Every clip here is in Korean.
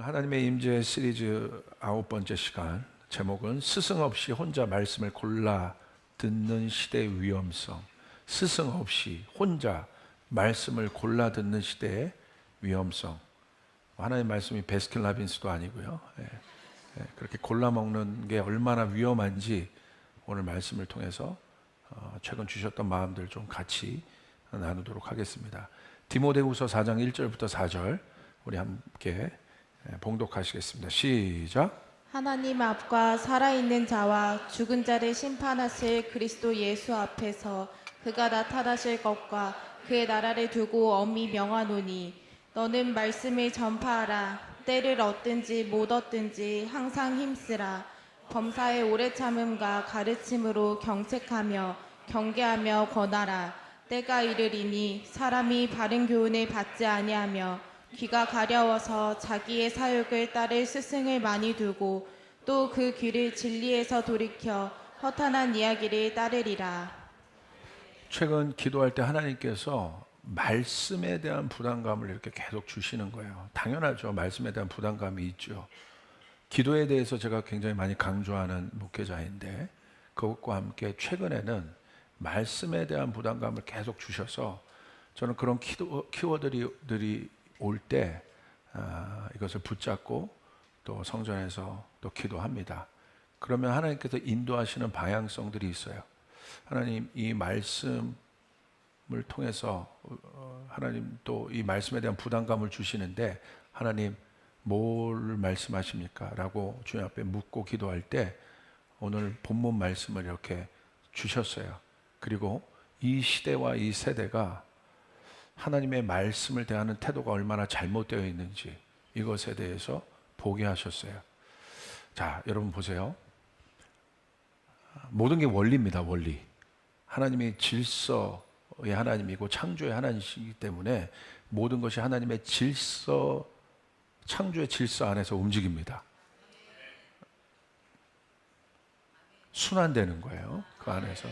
하나님의 임재 시리즈 9번째 시간, 제목은 스승 없이 혼자 말씀을 골라 듣는 시대의 위험성. 스승 없이 혼자 말씀을 골라 듣는 시대의 위험성. 하나님의 말씀이 베스킨라빈스도 아니고요. 그렇게 골라 먹는 게 얼마나 위험한지 오늘 말씀을 통해서 최근 주셨던 마음들 좀 같이 나누도록 하겠습니다. 디모데후서 4장 1절부터 4절 우리 함께 봉독하시겠습니다. 시작. 하나님 앞과 살아있는 자와 죽은 자를 심판하실 그리스도 예수 앞에서 그가 나타나실 것과 그의 나라를 두고 엄히 명하노니 너는 말씀을 전파하라. 때를 얻든지 못 얻든지 항상 힘쓰라. 범사의 오래 참음과 가르침으로 경책하며 경계하며 권하라. 때가 이르리니 사람이 바른 교훈을 받지 아니하며 귀가 가려워서 자기의 사욕을 따를 스승을 많이 두고 또 그 귀를 진리에서 돌이켜 허탄한 이야기를 따르리라. 최근 기도할 때 하나님께서 말씀에 대한 부담감을 이렇게 계속 주시는 거예요. 당연하죠. 말씀에 대한 부담감이 있죠. 기도에 대해서 제가 굉장히 많이 강조하는 목회자인데 그것과 함께 최근에는 말씀에 대한 부담감을 계속 주셔서 저는 그런 키워드들이 올 때 이것을 붙잡고 또 성전에서 또 기도합니다. 그러면 하나님께서 인도하시는 방향성들이 있어요. 하나님 이 말씀을 통해서 하나님 또 이 말씀에 대한 부담감을 주시는데 하나님 뭘 말씀하십니까? 라고 주님 앞에 묻고 기도할 때 오늘 본문 말씀을 이렇게 주셨어요. 그리고 이 시대와 이 세대가 하나님의 말씀을 대하는 태도가 얼마나 잘못되어 있는지 이것에 대해서 보게 하셨어요. 자, 여러분 보세요. 모든 게 원리입니다. 원리. 하나님이 질서의 하나님이고 창조의 하나님이시기 때문에 모든 것이 하나님의 질서, 창조의 질서 안에서 움직입니다. 순환되는 거예요. 그 안에서.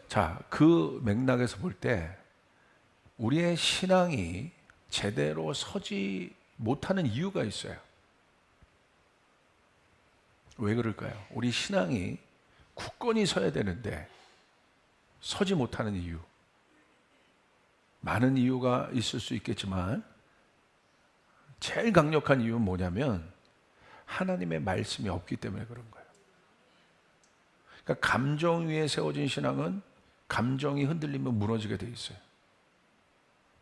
자, 그 맥락에서 볼 때 우리의 신앙이 제대로 서지 못하는 이유가 있어요. 왜 그럴까요? 우리 신앙이 굳건히 서야 되는데 서지 못하는 이유. 많은 이유가 있을 수 있겠지만 제일 강력한 이유는 뭐냐면 하나님의 말씀이 없기 때문에 그런 거예요. 그러니까 감정 위에 세워진 신앙은 감정이 흔들리면 무너지게 돼 있어요.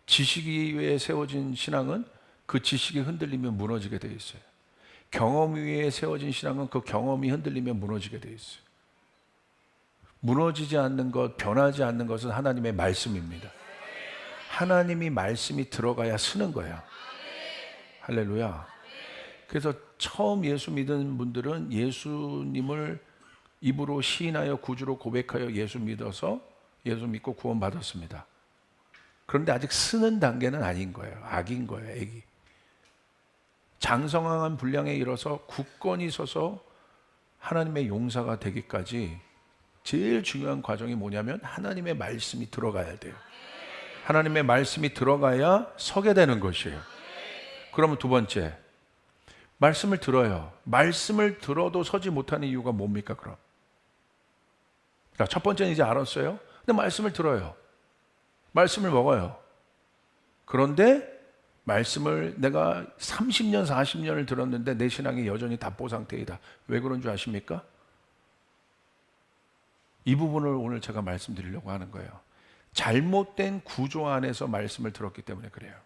지식 위에 세워진 신앙은 그 지식이 흔들리면 무너지게 돼 있어요. 경험 위에 세워진 신앙은 그 경험이 흔들리면 무너지게 돼 있어요. 무너지지 않는 것, 변하지 않는 것은 하나님의 말씀입니다. 하나님이 말씀이 들어가야 쓰는 거예요. 할렐루야. 그래서 처음 예수 믿은 분들은 예수님을 입으로 시인하여 구주로 고백하여 예수 믿어서 예수 믿고 구원받았습니다. 그런데 아직 쓰는 단계는 아닌 거예요. 악인 거예요. 애기. 장성한 분량에 이뤄서 굳건히 서서 하나님의 용사가 되기까지 제일 중요한 과정이 뭐냐면 하나님의 말씀이 들어가야 돼요. 하나님의 말씀이 들어가야 서게 되는 것이에요. 그러면 두 번째, 말씀을 들어요. 말씀을 들어도 서지 못하는 이유가 뭡니까 그럼? 자, 첫 번째는 이제 알았어요. 근데 말씀을 들어요. 말씀을 먹어요. 그런데 말씀을 내가 30년, 40년을 들었는데 내 신앙이 여전히 답보 상태이다. 왜 그런 줄 아십니까? 이 부분을 오늘 제가 말씀드리려고 하는 거예요. 잘못된 구조 안에서 말씀을 들었기 때문에 그래요.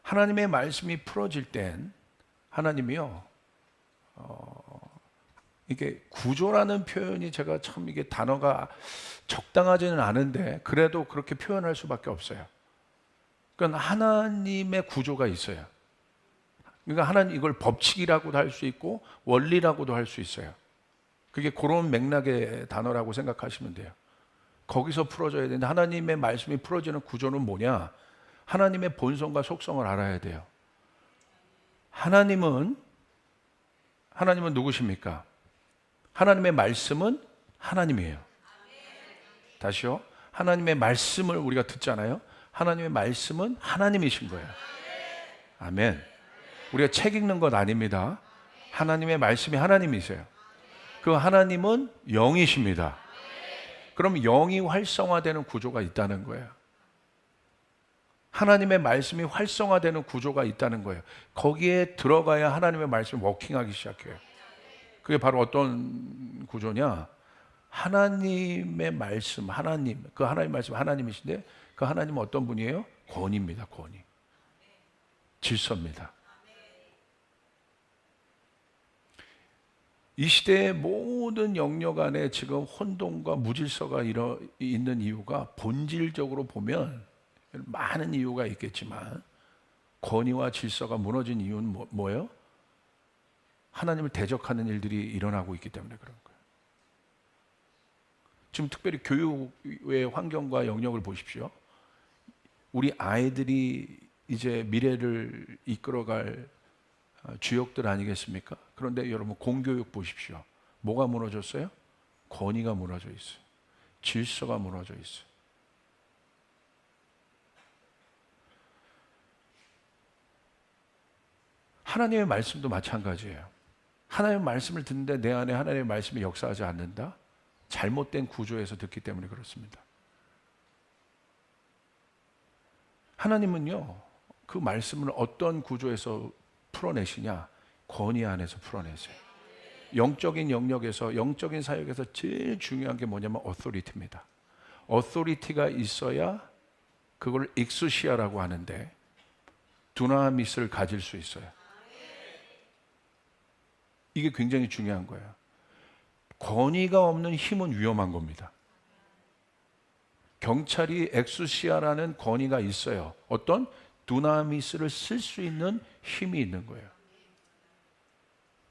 하나님의 말씀이 풀어질 땐 하나님이요. 이게 구조라는 표현이 제가 참 이게 단어가 적당하지는 않은데 그래도 그렇게 표현할 수밖에 없어요. 그러니까 하나님의 구조가 있어요. 그러니까 하나님 이걸 법칙이라고도 할 수 있고 원리라고도 할 수 있어요. 그게 그런 맥락의 단어라고 생각하시면 돼요. 거기서 풀어져야 되는데 하나님의 말씀이 풀어지는 구조는 뭐냐? 하나님의 본성과 속성을 알아야 돼요. 하나님은 누구십니까? 하나님의 말씀은 하나님이에요. 다시요. 하나님의 말씀을 우리가 듣잖아요. 하나님의 말씀은 하나님이신 거예요. 아멘. 우리가 책 읽는 것 아닙니다. 하나님의 말씀이 하나님이세요. 그 하나님은 영이십니다. 그럼 영이 활성화되는 구조가 있다는 거예요. 하나님의 말씀이 활성화되는 구조가 있다는 거예요. 거기에 들어가야 하나님의 말씀이 워킹하기 시작해요. 그게 바로 어떤 구조냐? 하나님의 말씀, 하나님, 그 하나님의 말씀 하나님이신데 그 하나님은 어떤 분이에요? 권위입니다. 권위. 질서입니다. 이 시대의 모든 영역 안에 지금 혼돈과 무질서가 있는 이유가 본질적으로 보면 많은 이유가 있겠지만 권위와 질서가 무너진 이유는 뭐예요? 하나님을 대적하는 일들이 일어나고 있기 때문에 그런 거예요. 지금 특별히 교육의 환경과 영역을 보십시오. 우리 아이들이 이제 미래를 이끌어갈 주역들 아니겠습니까? 그런데 여러분 공교육 보십시오. 뭐가 무너졌어요? 권위가 무너져 있어요. 질서가 무너져 있어요. 하나님의 말씀도 마찬가지예요. 하나님의 말씀을 듣는데 내 안에 하나님의 말씀이 역사하지 않는다? 잘못된 구조에서 듣기 때문에 그렇습니다. 하나님은요, 그 말씀을 어떤 구조에서 풀어내시냐? 권위 안에서 풀어내세요. 영적인 영역에서, 영적인 사역에서 제일 중요한 게 뭐냐면 어토리티입니다. 어토리티가 있어야 그걸 익수시아라고 하는데 두나미스를 가질 수 있어요. 이게 굉장히 중요한 거예요. 권위가 없는 힘은 위험한 겁니다. 경찰이 엑수시아라는 권위가 있어요. 어떤 두나미스를 쓸 수 있는 힘이 있는 거예요.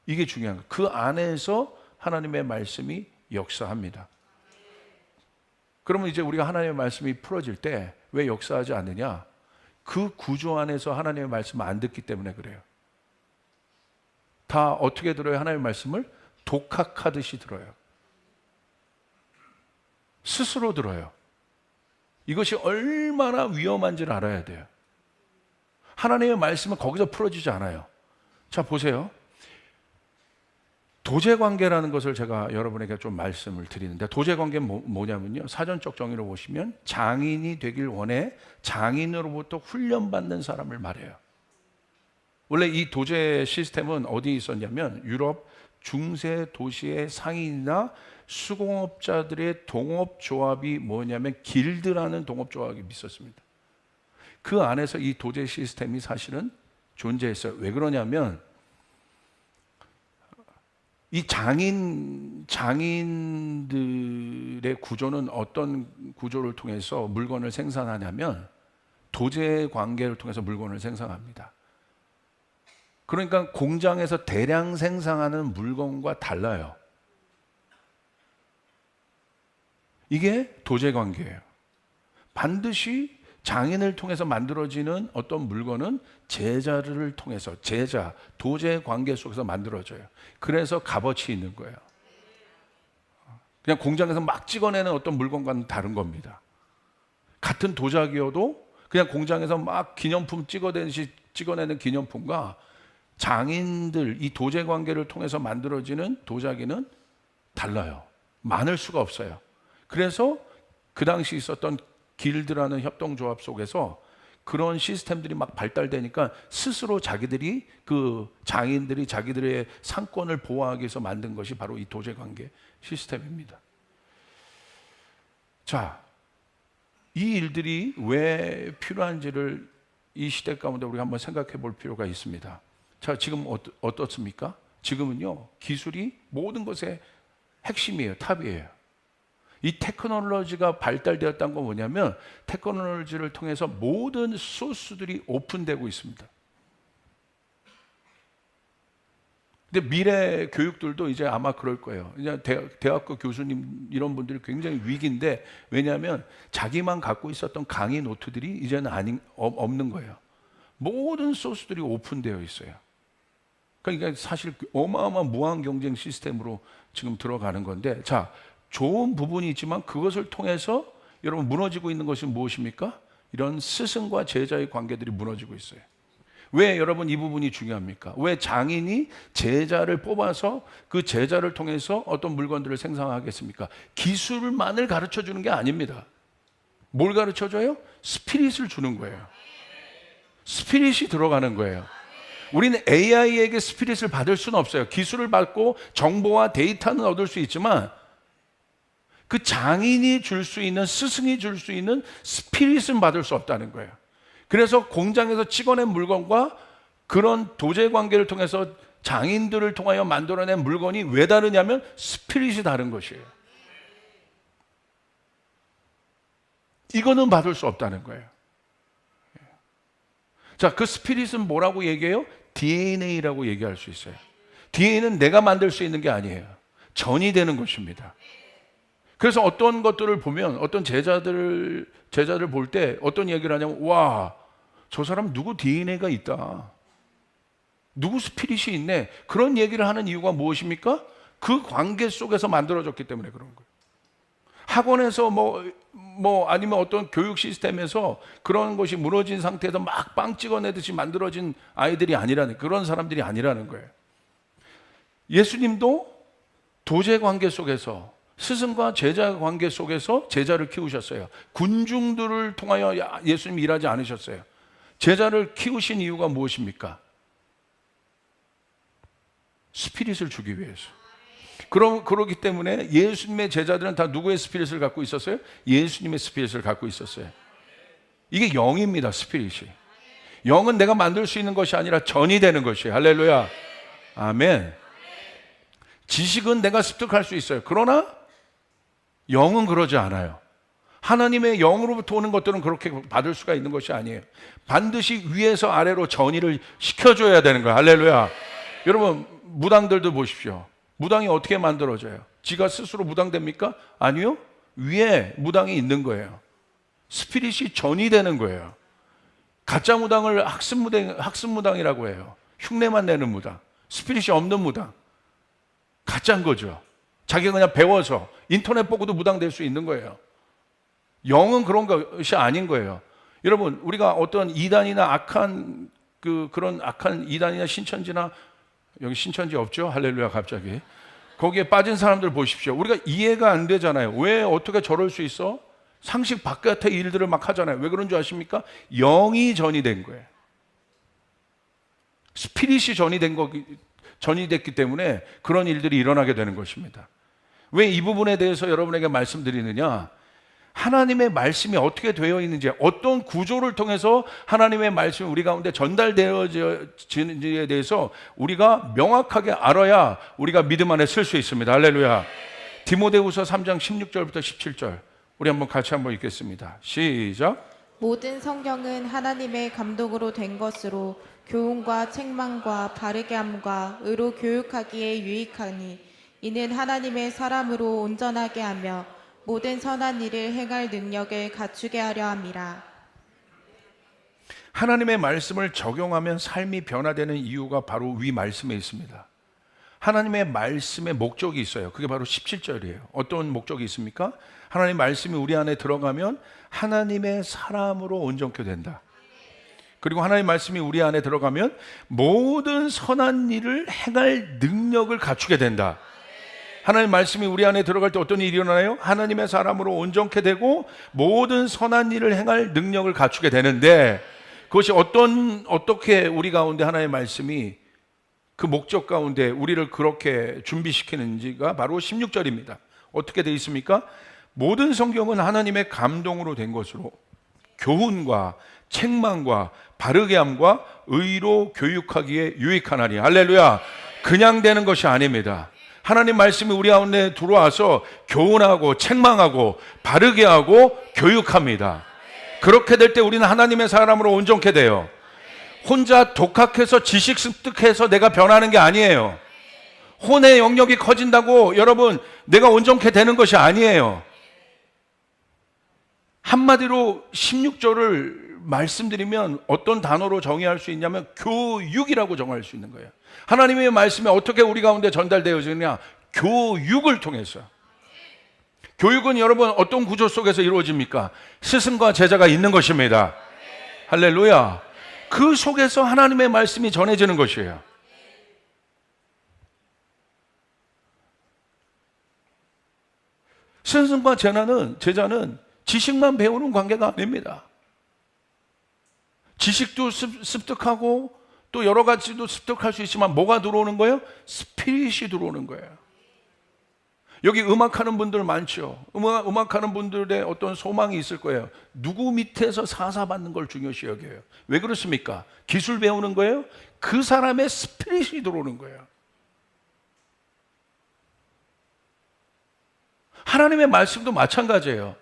이게 중요한 거예요. 그 안에서 하나님의 말씀이 역사합니다. 그러면 이제 우리가 하나님의 말씀이 풀어질 때 왜 역사하지 않느냐? 그 구조 안에서 하나님의 말씀을 안 듣기 때문에 그래요. 다 어떻게 들어요? 하나님의 말씀을 독학하듯이 들어요. 스스로 들어요. 이것이 얼마나 위험한지를 알아야 돼요. 하나님의 말씀은 거기서 풀어지지 않아요. 자, 보세요. 도제관계라는 것을 제가 여러분에게 좀 말씀을 드리는데, 도제관계는 뭐냐면요, 사전적 정의로 보시면 장인이 되길 원해 장인으로부터 훈련받는 사람을 말해요. 원래 이 도제 시스템은 어디에 있었냐면 유럽 중세 도시의 상인이나 수공업자들의 동업조합이 뭐냐면 길드라는 동업조합이 있었습니다. 그 안에서 이 도제 시스템이 사실은 존재했어요. 왜 그러냐면 이 장인들의 구조는 어떤 구조를 통해서 물건을 생산하냐면 도제 관계를 통해서 물건을 생산합니다. 그러니까 공장에서 대량 생산하는 물건과 달라요. 이게 도제 관계예요. 반드시 장인을 통해서 만들어지는 어떤 물건은 제자를 통해서, 제자, 도제 관계 속에서 만들어져요. 그래서 값어치 있는 거예요. 그냥 공장에서 막 찍어내는 어떤 물건과는 다른 겁니다. 같은 도자기여도 그냥 공장에서 막 기념품 찍어내는 기념품과 장인들, 이 도제 관계를 통해서 만들어지는 도자기는 달라요. 많을 수가 없어요. 그래서 그 당시 있었던 길드라는 협동조합 속에서 그런 시스템들이 막 발달되니까 스스로 자기들이, 그 장인들이 자기들의 상권을 보호하기 위해서 만든 것이 바로 이 도제 관계 시스템입니다. 자, 이 일들이 왜 필요한지를 이 시대 가운데 우리가 한번 생각해 볼 필요가 있습니다. 자, 지금 어떻습니까? 지금은요, 기술이 모든 것의 핵심이에요. 탑이에요. 이 테크놀로지가 발달되었다는 건 뭐냐면 테크놀로지를 통해서 모든 소스들이 오픈되고 있습니다. 근데 미래 교육들도 이제 아마 그럴 거예요. 이제 대학교 교수님 이런 분들이 굉장히 위기인데, 왜냐하면 자기만 갖고 있었던 강의 노트들이 이제는 없는 거예요. 모든 소스들이 오픈되어 있어요. 그러니까 사실 어마어마한 무한 경쟁 시스템으로 지금 들어가는 건데, 자, 좋은 부분이 있지만 그것을 통해서 여러분 무너지고 있는 것이 무엇입니까? 이런 스승과 제자의 관계들이 무너지고 있어요. 왜 여러분 이 부분이 중요합니까? 왜 장인이 제자를 뽑아서 그 제자를 통해서 어떤 물건들을 생산하겠습니까? 기술만을 가르쳐 주는 게 아닙니다. 뭘 가르쳐 줘요? 스피릿을 주는 거예요. 스피릿이 들어가는 거예요. 우리는 AI에게 스피릿을 받을 수는 없어요. 기술을 받고 정보와 데이터는 얻을 수 있지만 그 장인이 줄 수 있는, 스승이 줄 수 있는 스피릿은 받을 수 없다는 거예요. 그래서 공장에서 찍어낸 물건과 그런 도제 관계를 통해서 장인들을 통하여 만들어낸 물건이 왜 다르냐면 스피릿이 다른 것이에요. 이거는 받을 수 없다는 거예요. 자, 그 스피릿은 뭐라고 얘기해요? DNA라고 얘기할 수 있어요. DNA는 내가 만들 수 있는 게 아니에요. 전이 되는 것입니다. 그래서 어떤 것들을 보면 어떤 제자들을 볼 때 어떤 얘기를 하냐면, 와, 저 사람 누구 DNA가 있다. 누구 스피릿이 있네. 그런 얘기를 하는 이유가 무엇입니까? 그 관계 속에서 만들어졌기 때문에 그런 거예요. 학원에서 아니면 어떤 교육 시스템에서 그런 것이 무너진 상태에서 막 빵 찍어내듯이 만들어진 아이들이 아니라는, 그런 사람들이 아니라는 거예요. 예수님도 도제 관계 속에서, 스승과 제자 관계 속에서 제자를 키우셨어요. 군중들을 통하여 예수님이 일하지 않으셨어요. 제자를 키우신 이유가 무엇입니까? 스피릿을 주기 위해서. 그러기 때문에 예수님의 제자들은 다 누구의 스피릿을 갖고 있었어요? 예수님의 스피릿을 갖고 있었어요. 이게 영입니다, 스피릿이. 영은 내가 만들 수 있는 것이 아니라 전이 되는 것이에요. 할렐루야. 아멘. 지식은 내가 습득할 수 있어요. 그러나 영은 그러지 않아요. 하나님의 영으로부터 오는 것들은 그렇게 받을 수가 있는 것이 아니에요. 반드시 위에서 아래로 전이를 시켜줘야 되는 거예요. 할렐루야. 여러분, 무당들도 보십시오. 무당이 어떻게 만들어져요? 지가 스스로 무당됩니까? 아니요. 위에 무당이 있는 거예요. 스피릿이 전이 되는 거예요. 가짜 무당을 학습무당이라고 해요. 흉내만 내는 무당. 스피릿이 없는 무당. 가짜인 거죠. 자기가 그냥 배워서 인터넷 보고도 무당 될 수 있는 거예요. 영은 그런 것이 아닌 거예요. 여러분, 우리가 어떤 이단이나 그런 악한 이단이나 신천지나, 여기 신천지 없죠? 할렐루야. 갑자기 거기에 빠진 사람들 보십시오. 우리가 이해가 안 되잖아요. 왜 어떻게 저럴 수 있어? 상식 바깥의 일들을 막 하잖아요. 왜 그런 줄 아십니까? 영이 전이 된 거예요. 스피릿이 전이 됐기 때문에 그런 일들이 일어나게 되는 것입니다. 왜 이 부분에 대해서 여러분에게 말씀드리느냐? 하나님의 말씀이 어떻게 되어 있는지, 어떤 구조를 통해서 하나님의 말씀이 우리 가운데 전달되어지는지에 대해서 우리가 명확하게 알아야 우리가 믿음 안에 쓸 수 있습니다. 할렐루야. 디모데후서 3장 16절부터 17절 우리 한번 같이 한번 읽겠습니다. 시작. 모든 성경은 하나님의 감독으로 된 것으로 교훈과 책망과 바르게 함과 의로 교육하기에 유익하니 이는 하나님의 사람으로 온전하게 하며 모든 선한 일을 행할 능력을 갖추게 하려 함이라. 하나님의 말씀을 적용하면 삶이 변화되는 이유가 바로 위 말씀에 있습니다. 하나님의 말씀의 목적이 있어요. 그게 바로 17절이에요. 어떤 목적이 있습니까? 하나님의 말씀이 우리 안에 들어가면 하나님의 사람으로 온전케 된다. 그리고 하나님의 말씀이 우리 안에 들어가면 모든 선한 일을 행할 능력을 갖추게 된다. 하나님의 말씀이 우리 안에 들어갈 때 어떤 일이 일어나요? 하나님의 사람으로 온전케 되고 모든 선한 일을 행할 능력을 갖추게 되는데, 그것이 어떻게 우리 가운데 하나님의 말씀이 그 목적 가운데 우리를 그렇게 준비시키는지가 바로 16절입니다. 어떻게 되어 있습니까? 모든 성경은 하나님의 감동으로 된 것으로 교훈과 책망과 바르게 함과 의로 교육하기에 유익하나니. 할렐루야. 그냥 되는 것이 아닙니다. 하나님 말씀이 우리 가운데 들어와서 교훈하고 책망하고 바르게 하고 교육합니다. 그렇게 될 때 우리는 하나님의 사람으로 온전케 돼요. 혼자 독학해서 지식 습득해서 내가 변하는 게 아니에요. 혼의 영역이 커진다고 여러분 내가 온전케 되는 것이 아니에요. 한마디로 16절을 말씀드리면 어떤 단어로 정의할 수 있냐면 교육이라고 정할 수 있는 거예요. 하나님의 말씀이 어떻게 우리 가운데 전달되어지느냐? 교육을 통해서. 교육은 여러분 어떤 구조 속에서 이루어집니까? 스승과 제자가 있는 것입니다. 할렐루야. 그 속에서 하나님의 말씀이 전해지는 것이에요. 스승과 제자는 지식만 배우는 관계가 아닙니다. 지식도 습득하고 또 여러 가지도 습득할 수 있지만 뭐가 들어오는 거예요? 스피릿이 들어오는 거예요. 여기 음악하는 분들 많죠. 음악하는 분들의 어떤 소망이 있을 거예요. 누구 밑에서 사사받는 걸 중요시 여겨요. 왜 그렇습니까? 기술 배우는 거예요? 그 사람의 스피릿이 들어오는 거예요. 하나님의 말씀도 마찬가지예요.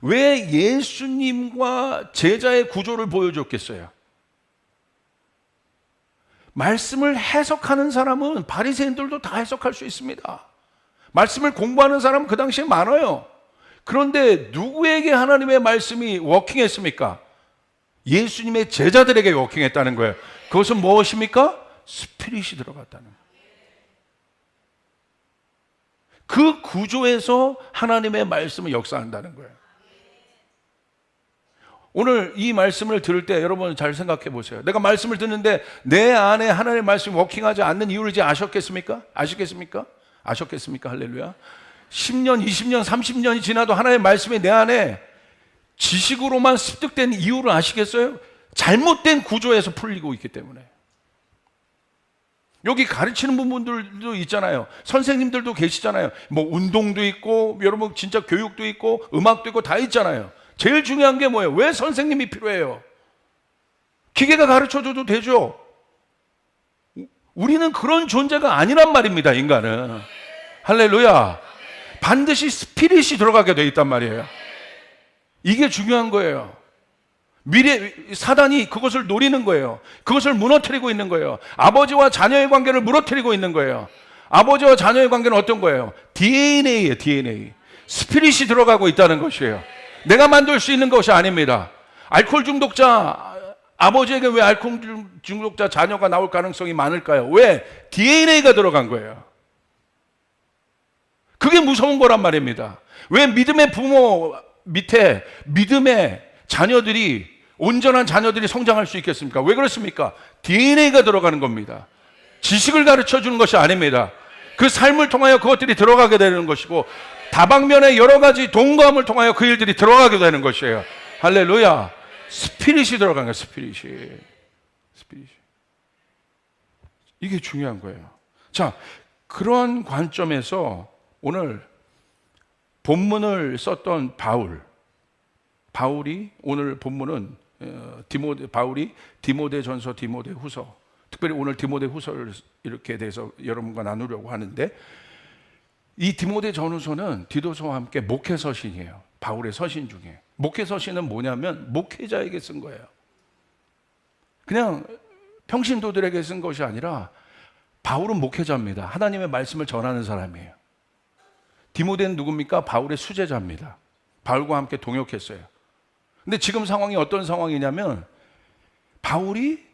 왜 예수님과 제자의 구조를 보여줬겠어요? 말씀을 해석하는 사람은 바리새인들도 다 해석할 수 있습니다. 말씀을 공부하는 사람은 그 당시에 많아요. 그런데 누구에게 하나님의 말씀이 워킹했습니까? 예수님의 제자들에게 워킹했다는 거예요. 그것은 무엇입니까? 스피릿이 들어갔다는 거예요. 그 구조에서 하나님의 말씀을 역사한다는 거예요. 오늘 이 말씀을 들을 때 여러분 잘 생각해 보세요. 내가 말씀을 듣는데 내 안에 하나님의 말씀이 워킹하지 않는 이유를 이제 아셨겠습니까? 아셨겠습니까? 할렐루야. 10년, 20년, 30년이 지나도 하나님의 말씀이 내 안에 지식으로만 습득된 이유를 아시겠어요? 잘못된 구조에서 풀리고 있기 때문에. 여기 가르치는 부분들도 있잖아요. 선생님들도 계시잖아요. 뭐 운동도 있고 여러분 진짜 교육도 있고 음악도 있고 다 있잖아요. 제일 중요한 게 뭐예요? 왜 선생님이 필요해요? 기계가 가르쳐줘도 되죠. 우리는 그런 존재가 아니란 말입니다. 인간은. 할렐루야. 반드시 스피릿이 들어가게 돼 있단 말이에요. 이게 중요한 거예요. 사단이 그것을 노리는 거예요. 그것을 무너뜨리고 있는 거예요. 아버지와 자녀의 관계를 무너뜨리고 있는 거예요. 아버지와 자녀의 관계는 어떤 거예요? DNA예요. DNA. 스피릿이 들어가고 있다는 것이에요. 내가 만들 수 있는 것이 아닙니다. 알코올 중독자 아버지에게 왜 알코올 중독자 자녀가 나올 가능성이 많을까요? 왜? DNA가 들어간 거예요. 그게 무서운 거란 말입니다. 왜 믿음의 부모 밑에 믿음의 자녀들이 온전한 자녀들이 성장할 수 있겠습니까? 왜 그렇습니까? DNA가 들어가는 겁니다. 지식을 가르쳐 주는 것이 아닙니다. 그 삶을 통하여 그것들이 들어가게 되는 것이고 다방면의 여러 가지 동감을 통하여 그 일들이 들어가게 되는 것이에요. 할렐루야. 스피릿이 들어간 거예요. 스피릿이. 이게 중요한 거예요. 자, 그런 관점에서 오늘 본문을 썼던 바울이 오늘 본문은 바울이 디모데전서, 디모데후서, 특별히 오늘 디모데후서를 이렇게 대해서 여러분과 나누려고 하는데 이 디모데전후서는 디도서와 함께 목회서신이에요. 바울의 서신 중에. 목회서신은 뭐냐면 목회자에게 쓴 거예요. 그냥 평신도들에게 쓴 것이 아니라 바울은 목회자입니다. 하나님의 말씀을 전하는 사람이에요. 디모데는 누굽니까? 바울의 수제자입니다. 바울과 함께 동역했어요. 근데 지금 상황이 어떤 상황이냐면 바울이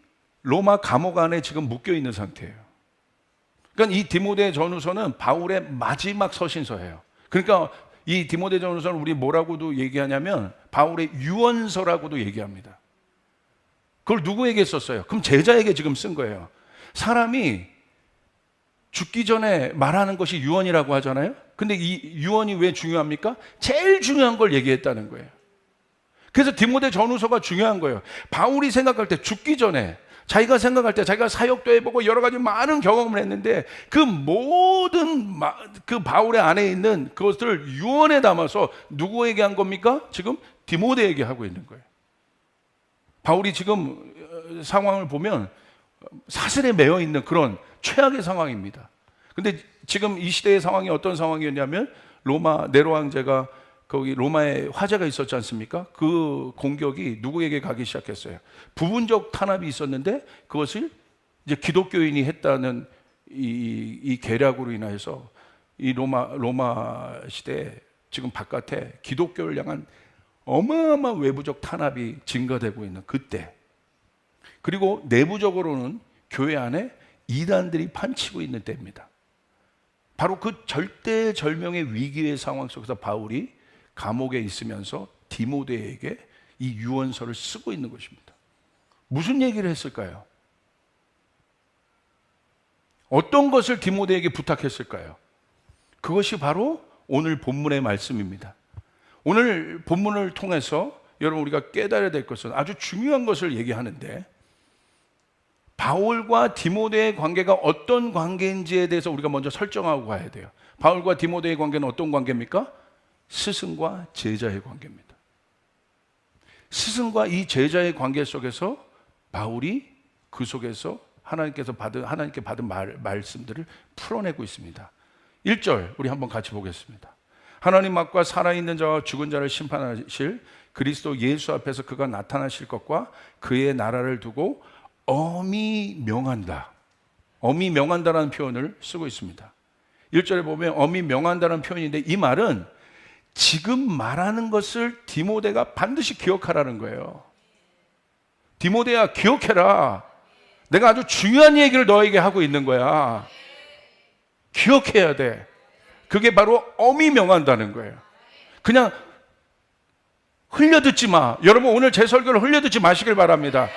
로마 감옥 안에 지금 묶여 있는 상태예요. 그러니까 이 디모데 전후서는 바울의 마지막 서신서예요. 그러니까 이 디모데 전후서는 우리 뭐라고도 얘기하냐면 바울의 유언서라고도 얘기합니다. 그걸 누구에게 썼어요? 그럼 제자에게 지금 쓴 거예요. 사람이 죽기 전에 말하는 것이 유언이라고 하잖아요. 근데 이 유언이 왜 중요합니까? 제일 중요한 걸 얘기했다는 거예요. 그래서 디모데 전후서가 중요한 거예요. 바울이 생각할 때 죽기 전에 자기가 생각할 때 자기가 사역도 해보고 여러 가지 많은 경험을 했는데 그 모든 그 바울의 안에 있는 그것을 유언에 담아서 누구에게 한 겁니까? 지금 디모데에게 하고 있는 거예요. 바울이 지금 상황을 보면 사슬에 매여 있는 그런 최악의 상황입니다. 근데 지금 이 시대의 상황이 어떤 상황이었냐면 로마 네로 황제가 거기 로마에 화재가 있었지 않습니까? 그 공격이 누구에게 가기 시작했어요. 부분적 탄압이 있었는데 그것을 이제 기독교인이 했다는 이 계략으로 인해서 이 로마 시대에 지금 바깥에 기독교를 향한 어마어마한 외부적 탄압이 증가되고 있는 그때, 그리고 내부적으로는 교회 안에 이단들이 판치고 있는 때입니다. 바로 그 절대절명의 위기의 상황 속에서 바울이 감옥에 있으면서 디모데에게 이 유언서를 쓰고 있는 것입니다. 무슨 얘기를 했을까요? 어떤 것을 디모데에게 부탁했을까요? 그것이 바로 오늘 본문의 말씀입니다. 오늘 본문을 통해서 여러분 우리가 깨달아야 될 것은 아주 중요한 것을 얘기하는데, 바울과 디모데의 관계가 어떤 관계인지에 대해서 우리가 먼저 설정하고 가야 돼요. 바울과 디모데의 관계는 어떤 관계입니까? 스승과 제자의 관계입니다. 스승과 이 제자의 관계 속에서 바울이 그 속에서 하나님께 받은 말씀들을 풀어내고 있습니다. 1절 우리 한번 같이 보겠습니다. 하나님 앞과 살아있는 자와 죽은 자를 심판하실 그리스도 예수 앞에서 그가 나타나실 것과 그의 나라를 두고 엄히 명한다. 엄히 명한다라는 표현을 쓰고 있습니다. 1절에 보면 엄히 명한다는 표현인데, 이 말은 지금 말하는 것을 디모데가 반드시 기억하라는 거예요. 디모데야, 기억해라. 내가 아주 중요한 얘기를 너에게 하고 있는 거야. 기억해야 돼. 그게 바로 엄히 명한다는 거예요. 그냥 흘려듣지 마. 여러분 오늘 제 설교를 흘려듣지 마시길 바랍니다.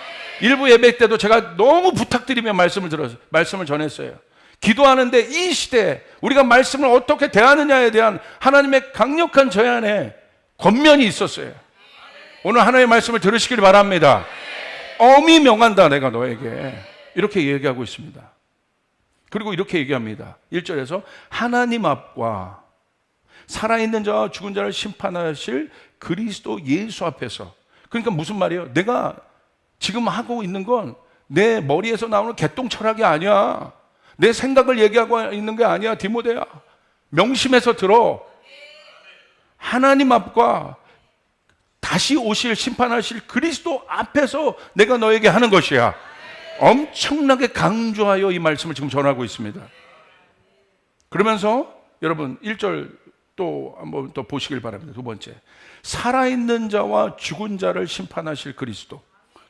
일부 예배 때도 제가 너무 부탁드리며 말씀을 전했어요. 기도하는데 이 시대에 우리가 말씀을 어떻게 대하느냐에 대한 하나님의 강력한 제안에 권면이 있었어요. 오늘 하나님의 말씀을 들으시길 바랍니다. 엄히 명한다, 내가 너에게. 이렇게 얘기하고 있습니다. 그리고 이렇게 얘기합니다. 1절에서 하나님 앞과 살아있는 자와 죽은 자를 심판하실 그리스도 예수 앞에서. 그러니까 무슨 말이에요? 내가 지금 하고 있는 건 내 머리에서 나오는 개똥 철학이 아니야. 내 생각을 얘기하고 있는 게 아니야. 디모데야, 명심해서 들어. 하나님 앞과 다시 오실 심판하실 그리스도 앞에서 내가 너에게 하는 것이야. 엄청나게 강조하여 이 말씀을 지금 전하고 있습니다. 그러면서 여러분 1절 또 한번 또 보시길 바랍니다. 두 번째, 살아있는 자와 죽은 자를 심판하실 그리스도,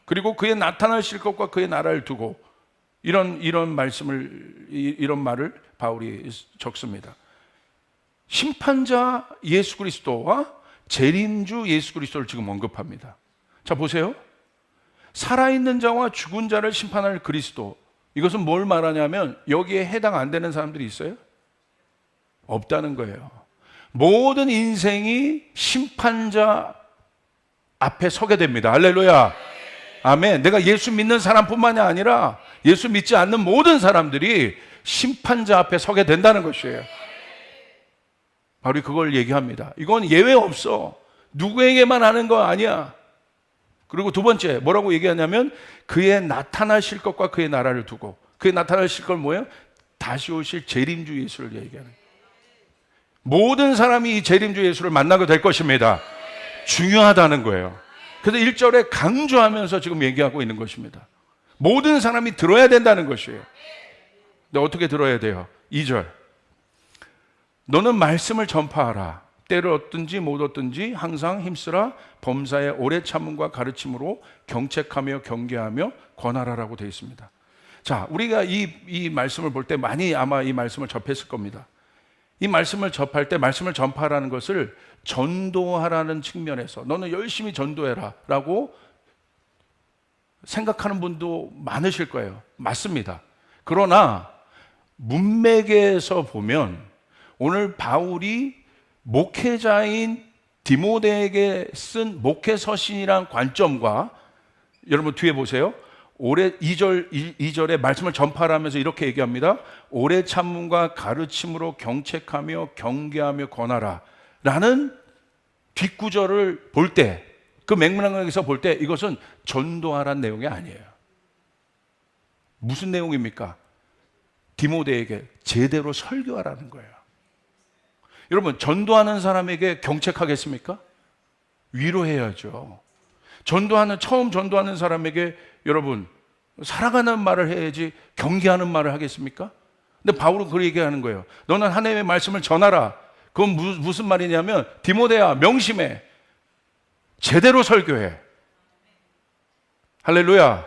그리고 그의 나타나실 것과 그의 나라를 두고, 이런 말을 바울이 적습니다. 심판자 예수 그리스도와 재림주 예수 그리스도를 지금 언급합니다. 자, 보세요. 살아있는 자와 죽은 자를 심판할 그리스도, 이것은 뭘 말하냐면 여기에 해당 안 되는 사람들이 있어요? 없다는 거예요. 모든 인생이 심판자 앞에 서게 됩니다. 할렐루야, 아멘. 내가 예수 믿는 사람뿐만이 아니라 예수 믿지 않는 모든 사람들이 심판자 앞에 서게 된다는 것이에요. 바로 그걸 얘기합니다. 이건 예외 없어. 누구에게만 하는 거 아니야. 그리고 두 번째 뭐라고 얘기하냐면 그의 나타나실 것과 그의 나라를 두고, 그의 나타나실 건 뭐예요? 다시 오실 재림주 예수를 얘기하는 거예요. 모든 사람이 이 재림주 예수를 만나게 될 것입니다. 중요하다는 거예요. 그래서 1절에 강조하면서 지금 얘기하고 있는 것입니다. 모든 사람이 들어야 된다는 것이에요. 근데 어떻게 들어야 돼요? 2절, 너는 말씀을 전파하라. 때를 얻든지 못 얻든지 항상 힘쓰라. 범사의 오래 참음과 가르침으로 경책하며 경계하며 권하라라고 되어 있습니다. 자, 우리가 이 말씀을 볼 때 많이 아마 이 말씀을 접했을 겁니다. 이 말씀을 접할 때 말씀을 전파하라는 것을 전도하라는 측면에서 너는 열심히 전도해라 라고 생각하는 분도 많으실 거예요. 맞습니다. 그러나 문맥에서 보면 오늘 바울이 목회자인 디모데에게 쓴 목회서신이란 관점과, 여러분 뒤에 보세요. 오래 2절에 말씀을 전파하면서 이렇게 얘기합니다. 오래 참음과 가르침으로 경책하며 경계하며 권하라 라는 뒷구절을 볼 때, 그 맥락에서 볼 때 이것은 전도하라는 내용이 아니에요. 무슨 내용입니까? 디모데에게 제대로 설교하라는 거예요. 여러분, 전도하는 사람에게 경책하겠습니까? 위로해야죠. 처음 전도하는 사람에게 여러분 사랑하는 말을 해야지 경계하는 말을 하겠습니까? 근데 바울은 그렇게 얘기하는 거예요. 너는 하나님의 말씀을 전하라. 그건 무슨 말이냐면 디모데야, 명심해. 제대로 설교해. 할렐루야.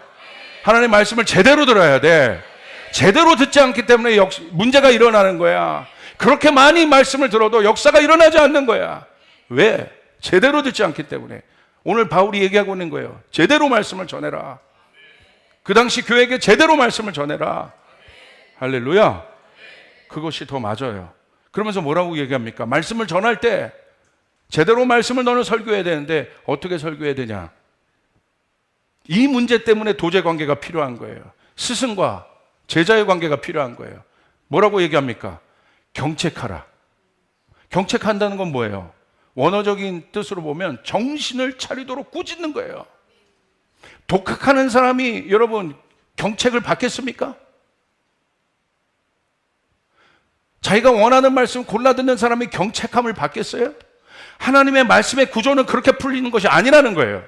하나님의 말씀을 제대로 들어야 돼. 제대로 듣지 않기 때문에 문제가 일어나는 거야. 그렇게 많이 말씀을 들어도 역사가 일어나지 않는 거야. 왜? 제대로 듣지 않기 때문에. 오늘 바울이 얘기하고 있는 거예요. 제대로 말씀을 전해라. 그 당시 교회에게 제대로 말씀을 전해라. 할렐루야. 그것이 더 맞아요. 그러면서 뭐라고 얘기합니까? 말씀을 전할 때 제대로 말씀을 너는 설교해야 되는데 어떻게 설교해야 되냐? 이 문제 때문에 도제 관계가 필요한 거예요. 스승과 제자의 관계가 필요한 거예요. 뭐라고 얘기합니까? 경책하라. 경책한다는 건 뭐예요? 원어적인 뜻으로 보면 정신을 차리도록 꾸짖는 거예요. 독학하는 사람이 여러분 경책을 받겠습니까? 자기가 원하는 말씀 골라 듣는 사람이 경책함을 받겠어요? 하나님의 말씀의 구조는 그렇게 풀리는 것이 아니라는 거예요.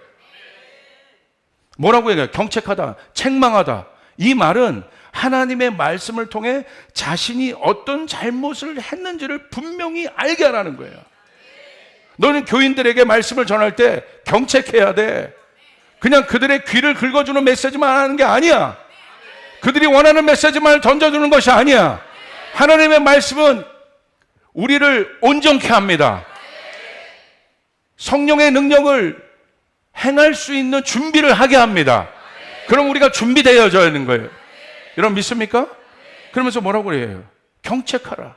뭐라고 얘기해요? 경책하다, 책망하다. 이 말은 하나님의 말씀을 통해 자신이 어떤 잘못을 했는지를 분명히 알게 하라는 거예요. 너는 교인들에게 말씀을 전할 때 경책해야 돼. 그냥 그들의 귀를 긁어주는 메시지만 하는 게 아니야. 그들이 원하는 메시지만 던져주는 것이 아니야. 하나님의 말씀은 우리를 온전케 합니다. 성령의 능력을 행할 수 있는 준비를 하게 합니다. 그럼 우리가 준비되어져야 하는 거예요. 여러분 믿습니까? 그러면서 뭐라고 그래요? 경책하라.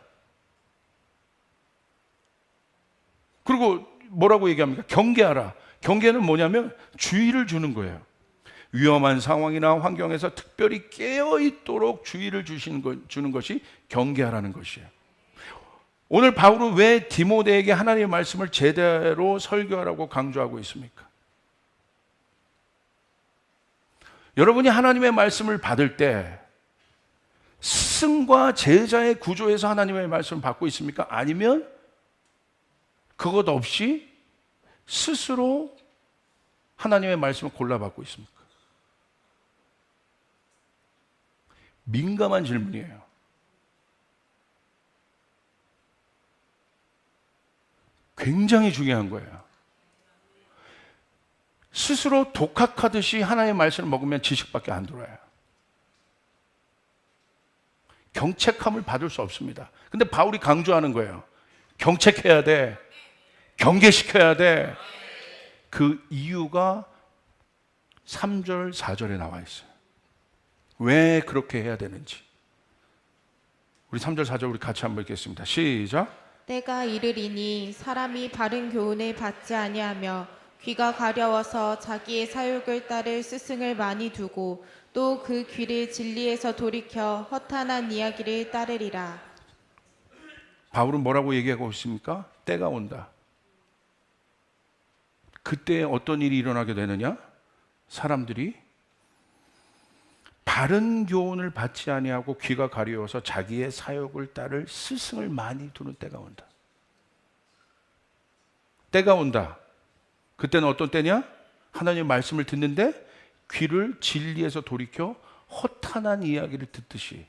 그리고 뭐라고 얘기합니까? 경계하라. 경계는 뭐냐면 주의를 주는 거예요. 위험한 상황이나 환경에서 특별히 깨어있도록 주의를 주는 것이 경계하라는 것이에요. 오늘 바울은 왜 디모데에게 하나님의 말씀을 제대로 설교하라고 강조하고 있습니까? 여러분이 하나님의 말씀을 받을 때 스승과 제자의 구조에서 하나님의 말씀을 받고 있습니까? 아니면 그것 없이 스스로 하나님의 말씀을 골라받고 있습니까? 민감한 질문이에요. 굉장히 중요한 거예요. 스스로 독학하듯이 하나님의 말씀을 먹으면 지식밖에 안 들어와요. 경책함을 받을 수 없습니다. 근데 바울이 강조하는 거예요. 경책해야 돼. 경계시켜야 돼. 그 이유가 3절, 4절에 나와 있어요. 왜 그렇게 해야 되는지. 우리 3절, 4절 우리 같이 한번 읽겠습니다. 시작. 때가 이르리니 사람이 바른 교훈을 받지 아니하며 귀가 가려워서 자기의 사욕을 따를 스승을 많이 두고 또 그 귀를 진리에서 돌이켜 허탄한 이야기를 따르리라. 바울은 뭐라고 얘기하고 있습니까? 때가 온다. 그때 어떤 일이 일어나게 되느냐? 사람들이 바른 교훈을 받지 아니하고 귀가 가려워서 자기의 사욕을 따를 스승을 많이 두는 때가 온다. 때가 온다. 그때는 어떤 때냐? 하나님의 말씀을 듣는데 귀를 진리에서 돌이켜 허탄한 이야기를 듣듯이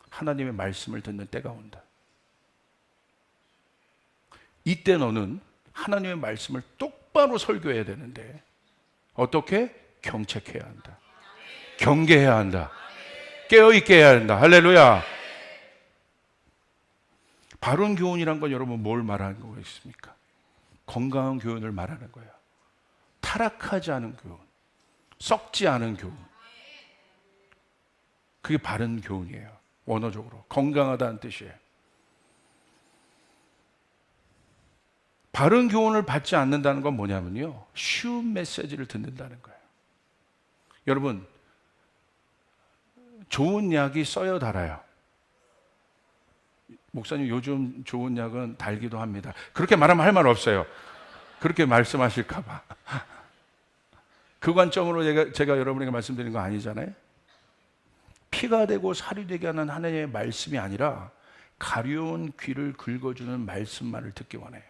하나님의 말씀을 듣는 때가 온다. 이때 너는 하나님의 말씀을 똑바로 설교해야 되는데 어떻게? 경책해야 한다. 경계해야 한다. 깨어있게 해야 한다. 할렐루야. 바른 교훈이란 건 여러분 뭘 말하는 거겠습니까? 건강한 교훈을 말하는 거예요. 타락하지 않은 교훈, 썩지 않은 교훈. 그게 바른 교훈이에요. 원어적으로 건강하다는 뜻이에요. 바른 교훈을 받지 않는다는 건 뭐냐면요, 쉬운 메시지를 듣는다는 거예요. 여러분, 좋은 약이 써요, 달아요? 목사님, 요즘 좋은 약은 달기도 합니다. 그렇게 말하면 할 말 없어요. 그렇게 말씀하실까 봐. 그 관점으로 제가 여러분에게 말씀드리는 거 아니잖아요. 피가 되고 살이 되게 하는 하나님의 말씀이 아니라 가려운 귀를 긁어주는 말씀만을 듣기 원해요.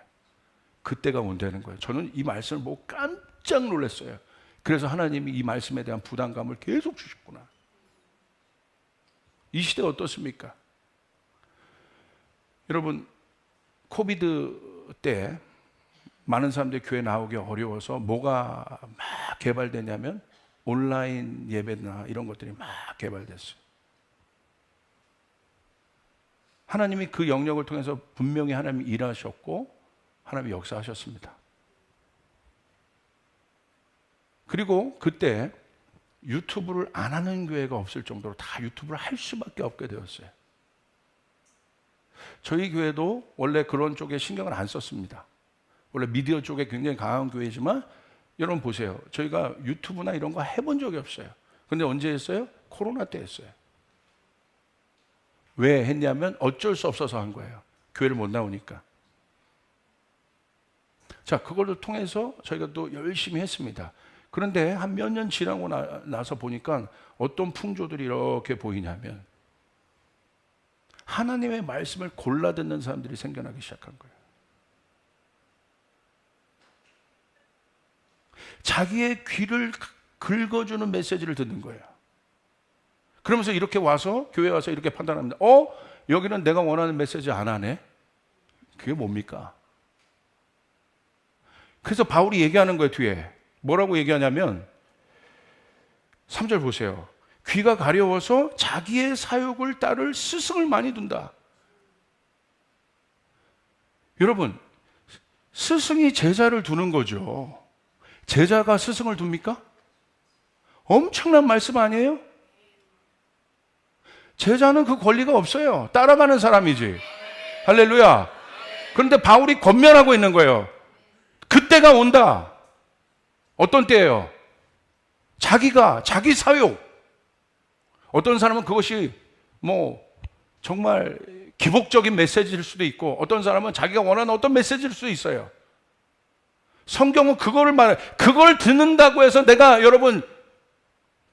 그때가 온다는 거예요. 저는 이 말씀을 보고 깜짝 놀랐어요. 그래서 하나님이 이 말씀에 대한 부담감을 계속 주셨구나. 이 시대 어떻습니까? 여러분, 코비드 때 많은 사람들이 교회 나오기 어려워서 뭐가 막 개발되냐면 온라인 예배나 이런 것들이 막 개발됐어요. 하나님이 그 영역을 통해서 분명히 하나님이 일하셨고 하나님이 역사하셨습니다. 그리고 그때 유튜브를 안 하는 교회가 없을 정도로 다 유튜브를 할 수밖에 없게 되었어요. 저희 교회도 원래 그런 쪽에 신경을 안 썼습니다. 원래 미디어 쪽에 굉장히 강한 교회지만 여러분 보세요. 저희가 유튜브나 이런 거 해본 적이 없어요. 근데 언제 했어요? 코로나 때 했어요. 왜 했냐면 어쩔 수 없어서 한 거예요. 교회를 못 나오니까. 자, 그걸 통해서 저희가 또 열심히 했습니다. 그런데 한 몇 년 지나고 나서 보니까 어떤 풍조들이 이렇게 보이냐면 하나님의 말씀을 골라 듣는 사람들이 생겨나기 시작한 거예요. 자기의 귀를 긁어주는 메시지를 듣는 거예요. 그러면서 이렇게 와서 교회 와서 이렇게 판단합니다. 여기는 내가 원하는 메시지 안 하네. 그게 뭡니까? 그래서 바울이 얘기하는 거예요. 뒤에 뭐라고 얘기하냐면 3절 보세요. 귀가 가려워서 자기의 사욕을 따를 스승을 많이 둔다. 여러분, 스승이 제자를 두는 거죠. 제자가 스승을 둡니까? 엄청난 말씀 아니에요? 제자는 그 권리가 없어요. 따라가는 사람이지. 할렐루야. 그런데 바울이 권면하고 있는 거예요. 그때가 온다. 어떤 때예요? 자기 사욕. 어떤 사람은 그것이 정말 기복적인 메시지일 수도 있고, 어떤 사람은 자기가 원하는 어떤 메시지일 수도 있어요. 성경은 그걸 듣는다고 해서 내가 여러분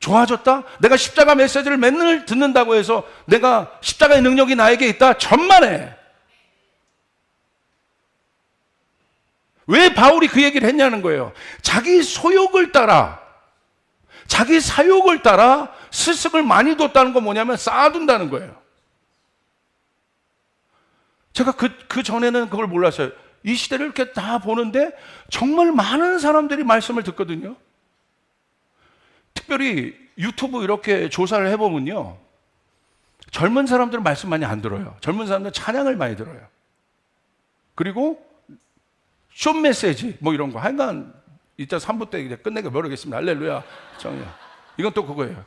좋아졌다? 내가 십자가 메시지를 맨날 듣는다고 해서 내가 십자가의 능력이 나에게 있다? 천만에. 왜 바울이 그 얘기를 했냐는 거예요. 자기 소욕을 따라, 자기 사욕을 따라 스승을 많이 뒀다는 건 뭐냐면 쌓아둔다는 거예요. 제가 그 전에는 그걸 몰랐어요. 이 시대를 이렇게 다 보는데 정말 많은 사람들이 말씀을 듣거든요. 특별히 유튜브 이렇게 조사를 해보면요, 젊은 사람들은 말씀 많이 안 들어요. 젊은 사람들은 찬양을 많이 들어요. 그리고 숏 메시지 이런 거 하여간 이따 3부 때 이제 끝내게 모르겠습니다. 할렐루야. 이건 또 그거예요.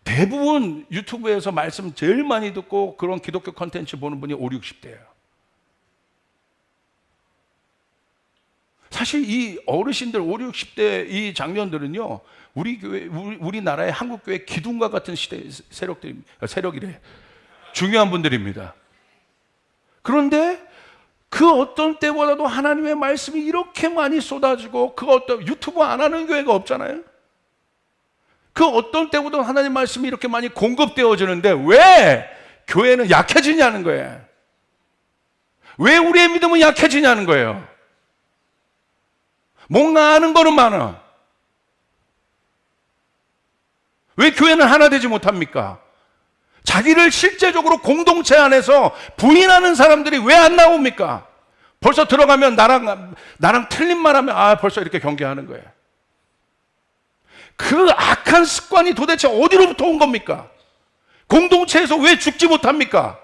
대부분 유튜브에서 말씀 제일 많이 듣고 그런 기독교 컨텐츠 보는 분이 5, 60대예요. 사실 이 어르신들 5, 60대 이 장년들은요, 우리 교회, 우리나라의 한국 교회 기둥과 같은 시대 세력이래. 중요한 분들입니다. 그런데 그 어떤 때보다도 하나님의 말씀이 이렇게 많이 쏟아지고, 유튜브 안 하는 교회가 없잖아요. 그 어떤 때보다 하나님 말씀이 이렇게 많이 공급되어지는데 왜 교회는 약해지냐는 거예요. 왜 우리의 믿음은 약해지냐는 거예요. 뭔가 아는 거는 많아. 왜 교회는 하나 되지 못합니까? 자기를 실제적으로 공동체 안에서 부인하는 사람들이 왜 안 나옵니까? 벌써 들어가면 나랑 틀린 말하면 벌써 이렇게 경계하는 거예요. 그 악한 습관이 도대체 어디로부터 온 겁니까? 공동체에서 왜 죽지 못합니까?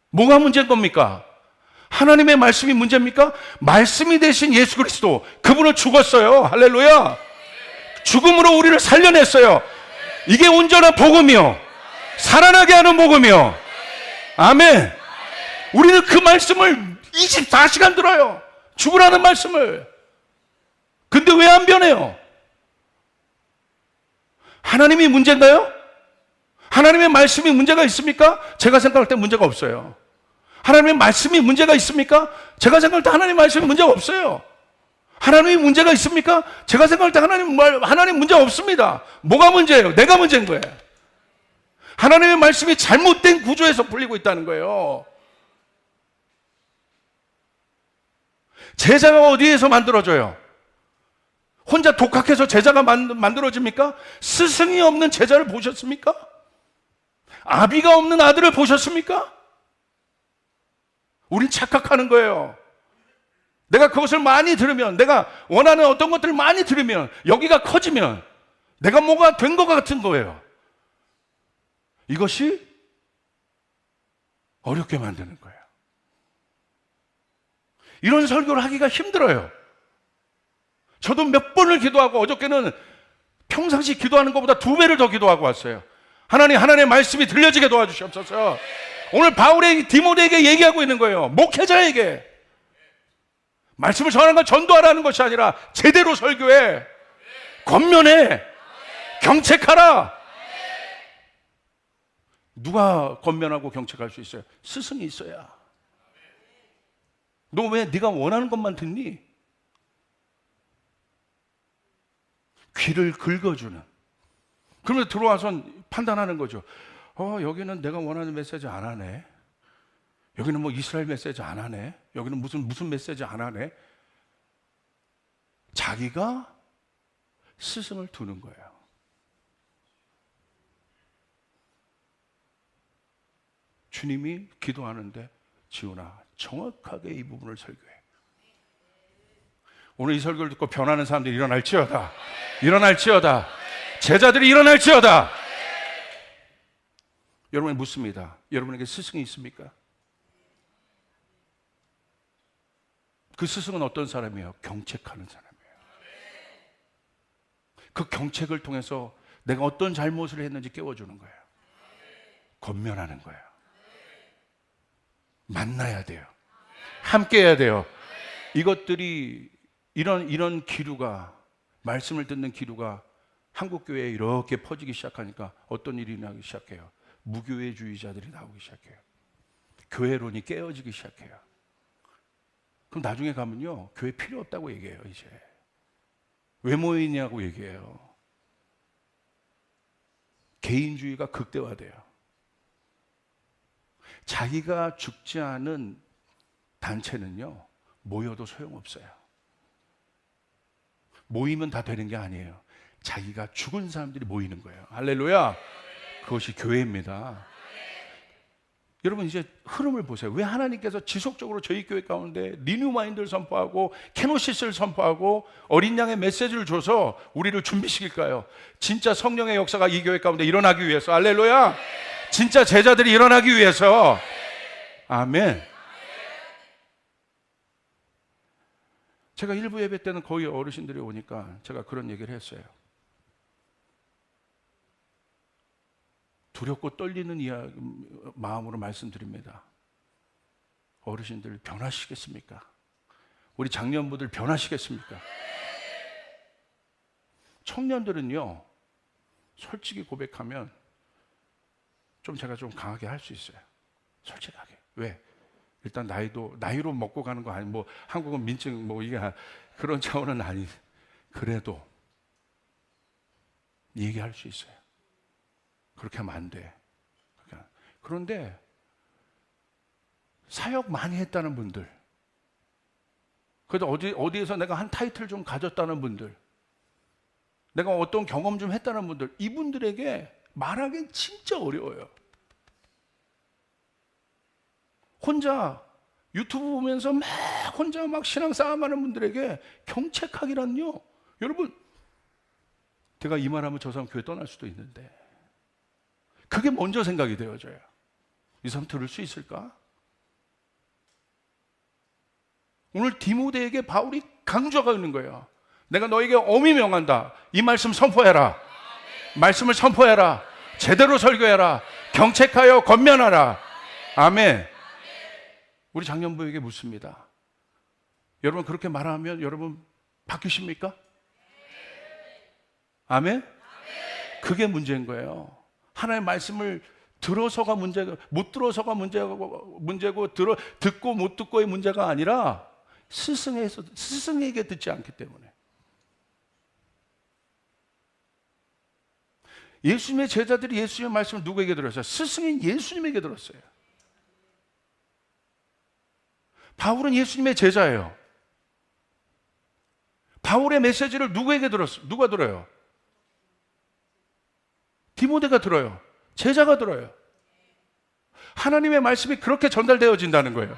뭐가 문제인 겁니까? 하나님의 말씀이 문제입니까? 말씀이 되신 예수 그리스도, 그분은 죽었어요. 할렐루야. 죽음으로 우리를 살려냈어요. 이게 온전한 복음이요, 살아나게 하는 복음이요. 아멘. 우리는 그 말씀을 24시간 들어요. 죽으라는 말씀을. 근데 왜 안 변해요? 하나님이 문제인가요? 하나님의 말씀이 문제가 있습니까? 제가 생각할 때 문제가 없어요. 하나님의 말씀이 문제가 있습니까? 제가 생각할 때 하나님의 말씀이 문제가 없어요. 하나님이 문제가 있습니까? 제가 생각할 때 하나님 문제 없습니다. 뭐가 문제예요? 내가 문제인 거예요. 하나님의 말씀이 잘못된 구조에서 풀리고 있다는 거예요. 제자가 어디에서 만들어져요? 혼자 독학해서 제자가 만들어집니까? 스승이 없는 제자를 보셨습니까? 아비가 없는 아들을 보셨습니까? 우린 착각하는 거예요. 내가 그것을 많이 들으면, 내가 원하는 어떤 것들을 많이 들으면, 여기가 커지면 내가 뭐가 된 것 같은 거예요. 이것이 어렵게 만드는 거예요. 이런 설교를 하기가 힘들어요. 저도 몇 번을 기도하고 어저께는 평상시 기도하는 것보다 2배를 더 기도하고 왔어요. 하나님, 하나님의 말씀이 들려지게 도와주시옵소서. 오늘 바울이 디모데에게 얘기하고 있는 거예요. 목회자에게. 말씀을 전하는 건 전도하라는 것이 아니라 제대로 설교해. 권면해. 경책하라. 누가 권면하고 경책할 수 있어요? 스승이 있어야. 너 왜 네가 원하는 것만 듣니? 귀를 긁어주는. 그러면 들어와서 판단하는 거죠. 여기는 내가 원하는 메시지 안 하네. 여기는 뭐 이스라엘 메시지 안 하네. 여기는 무슨 메시지 안 하네. 자기가 스승을 두는 거예요. 주님이 기도하는데 지훈아, 정확하게 이 부분을 설교해. 오늘 이 설교를 듣고 변하는 사람들이 일어날지어다. 일어날지어다. 제자들이 일어날지어다. 여러분이 묻습니다. 여러분에게 스승이 있습니까? 그 스승은 어떤 사람이에요? 경책하는 사람이에요. 그 경책을 통해서 내가 어떤 잘못을 했는지 깨워주는 거예요. 권면하는 거예요. 만나야 돼요. 함께 해야 돼요. 이것들이 이런 기류가, 말씀을 듣는 기류가 한국교회에 이렇게 퍼지기 시작하니까 어떤 일이 나기 시작해요? 무교회주의자들이 나오기 시작해요. 교회론이 깨어지기 시작해요. 그럼 나중에 가면요, 교회 필요 없다고 얘기해요. 이제 왜 모이냐고 얘기해요. 개인주의가 극대화돼요. 자기가 죽지 않은 단체는요, 모여도 소용없어요. 모이면 다 되는 게 아니에요. 자기가 죽은 사람들이 모이는 거예요. 할렐루야. 그것이 교회입니다. 여러분, 이제 흐름을 보세요. 왜 하나님께서 지속적으로 저희 교회 가운데 리뉴 마인드를 선포하고 케노시스를 선포하고 어린 양의 메시지를 줘서 우리를 준비시킬까요? 진짜 성령의 역사가 이 교회 가운데 일어나기 위해서. 할렐루야. 진짜 제자들이 일어나기 위해서. 아멘. 제가 일부 예배 때는 거의 어르신들이 오니까 제가 그런 얘기를 했어요. 두렵고 떨리는 마음으로 말씀드립니다. 어르신들 변하시겠습니까? 우리 장년부들 변하시겠습니까? 청년들은요, 솔직히 고백하면 제가 좀 강하게 할 수 있어요. 솔직하게. 왜? 일단 나이로 먹고 가는 거 아니, 한국은 민증 이게 그런 차원은 아니. 그래도 얘기할 수 있어요. 그렇게 하면 안 돼. 그런데 사역 많이 했다는 분들, 그래도 어디에서 내가 한 타이틀 좀 가졌다는 분들, 내가 어떤 경험 좀 했다는 분들, 이분들에게 말하기는 진짜 어려워요. 혼자 유튜브 보면서 혼자 신앙 싸움하는 분들에게 경책하기란요. 여러분, 제가 이 말하면 저 사람 교회 떠날 수도 있는데 그게 먼저 생각이 되어져요. 이 사람 들을 수 있을까? 오늘 디모데에게 바울이 강조하고 있는 거예요. 내가 너에게 엄히 명한다. 이 말씀 선포해라. 말씀을 선포해라. 제대로 설교해라. 경책하여 권면하라. 아멘. 우리 장년부에게 묻습니다. 여러분, 그렇게 말하면 여러분 바뀌십니까? 아멘? 그게 문제인 거예요. 하나님의 말씀을 들어서가 문제가, 못 들어서가 문제고 듣고 못 듣고의 문제가 아니라 스승에게 듣지 않기 때문에. 예수님의 제자들이 예수님의 말씀을 누구에게 들었어요? 스승인 예수님에게 들었어요. 바울은 예수님의 제자예요. 바울의 메시지를 누구에게 들었어요? 누가 들어요? 디모데가 들어요. 제자가 들어요. 하나님의 말씀이 그렇게 전달되어진다는 거예요.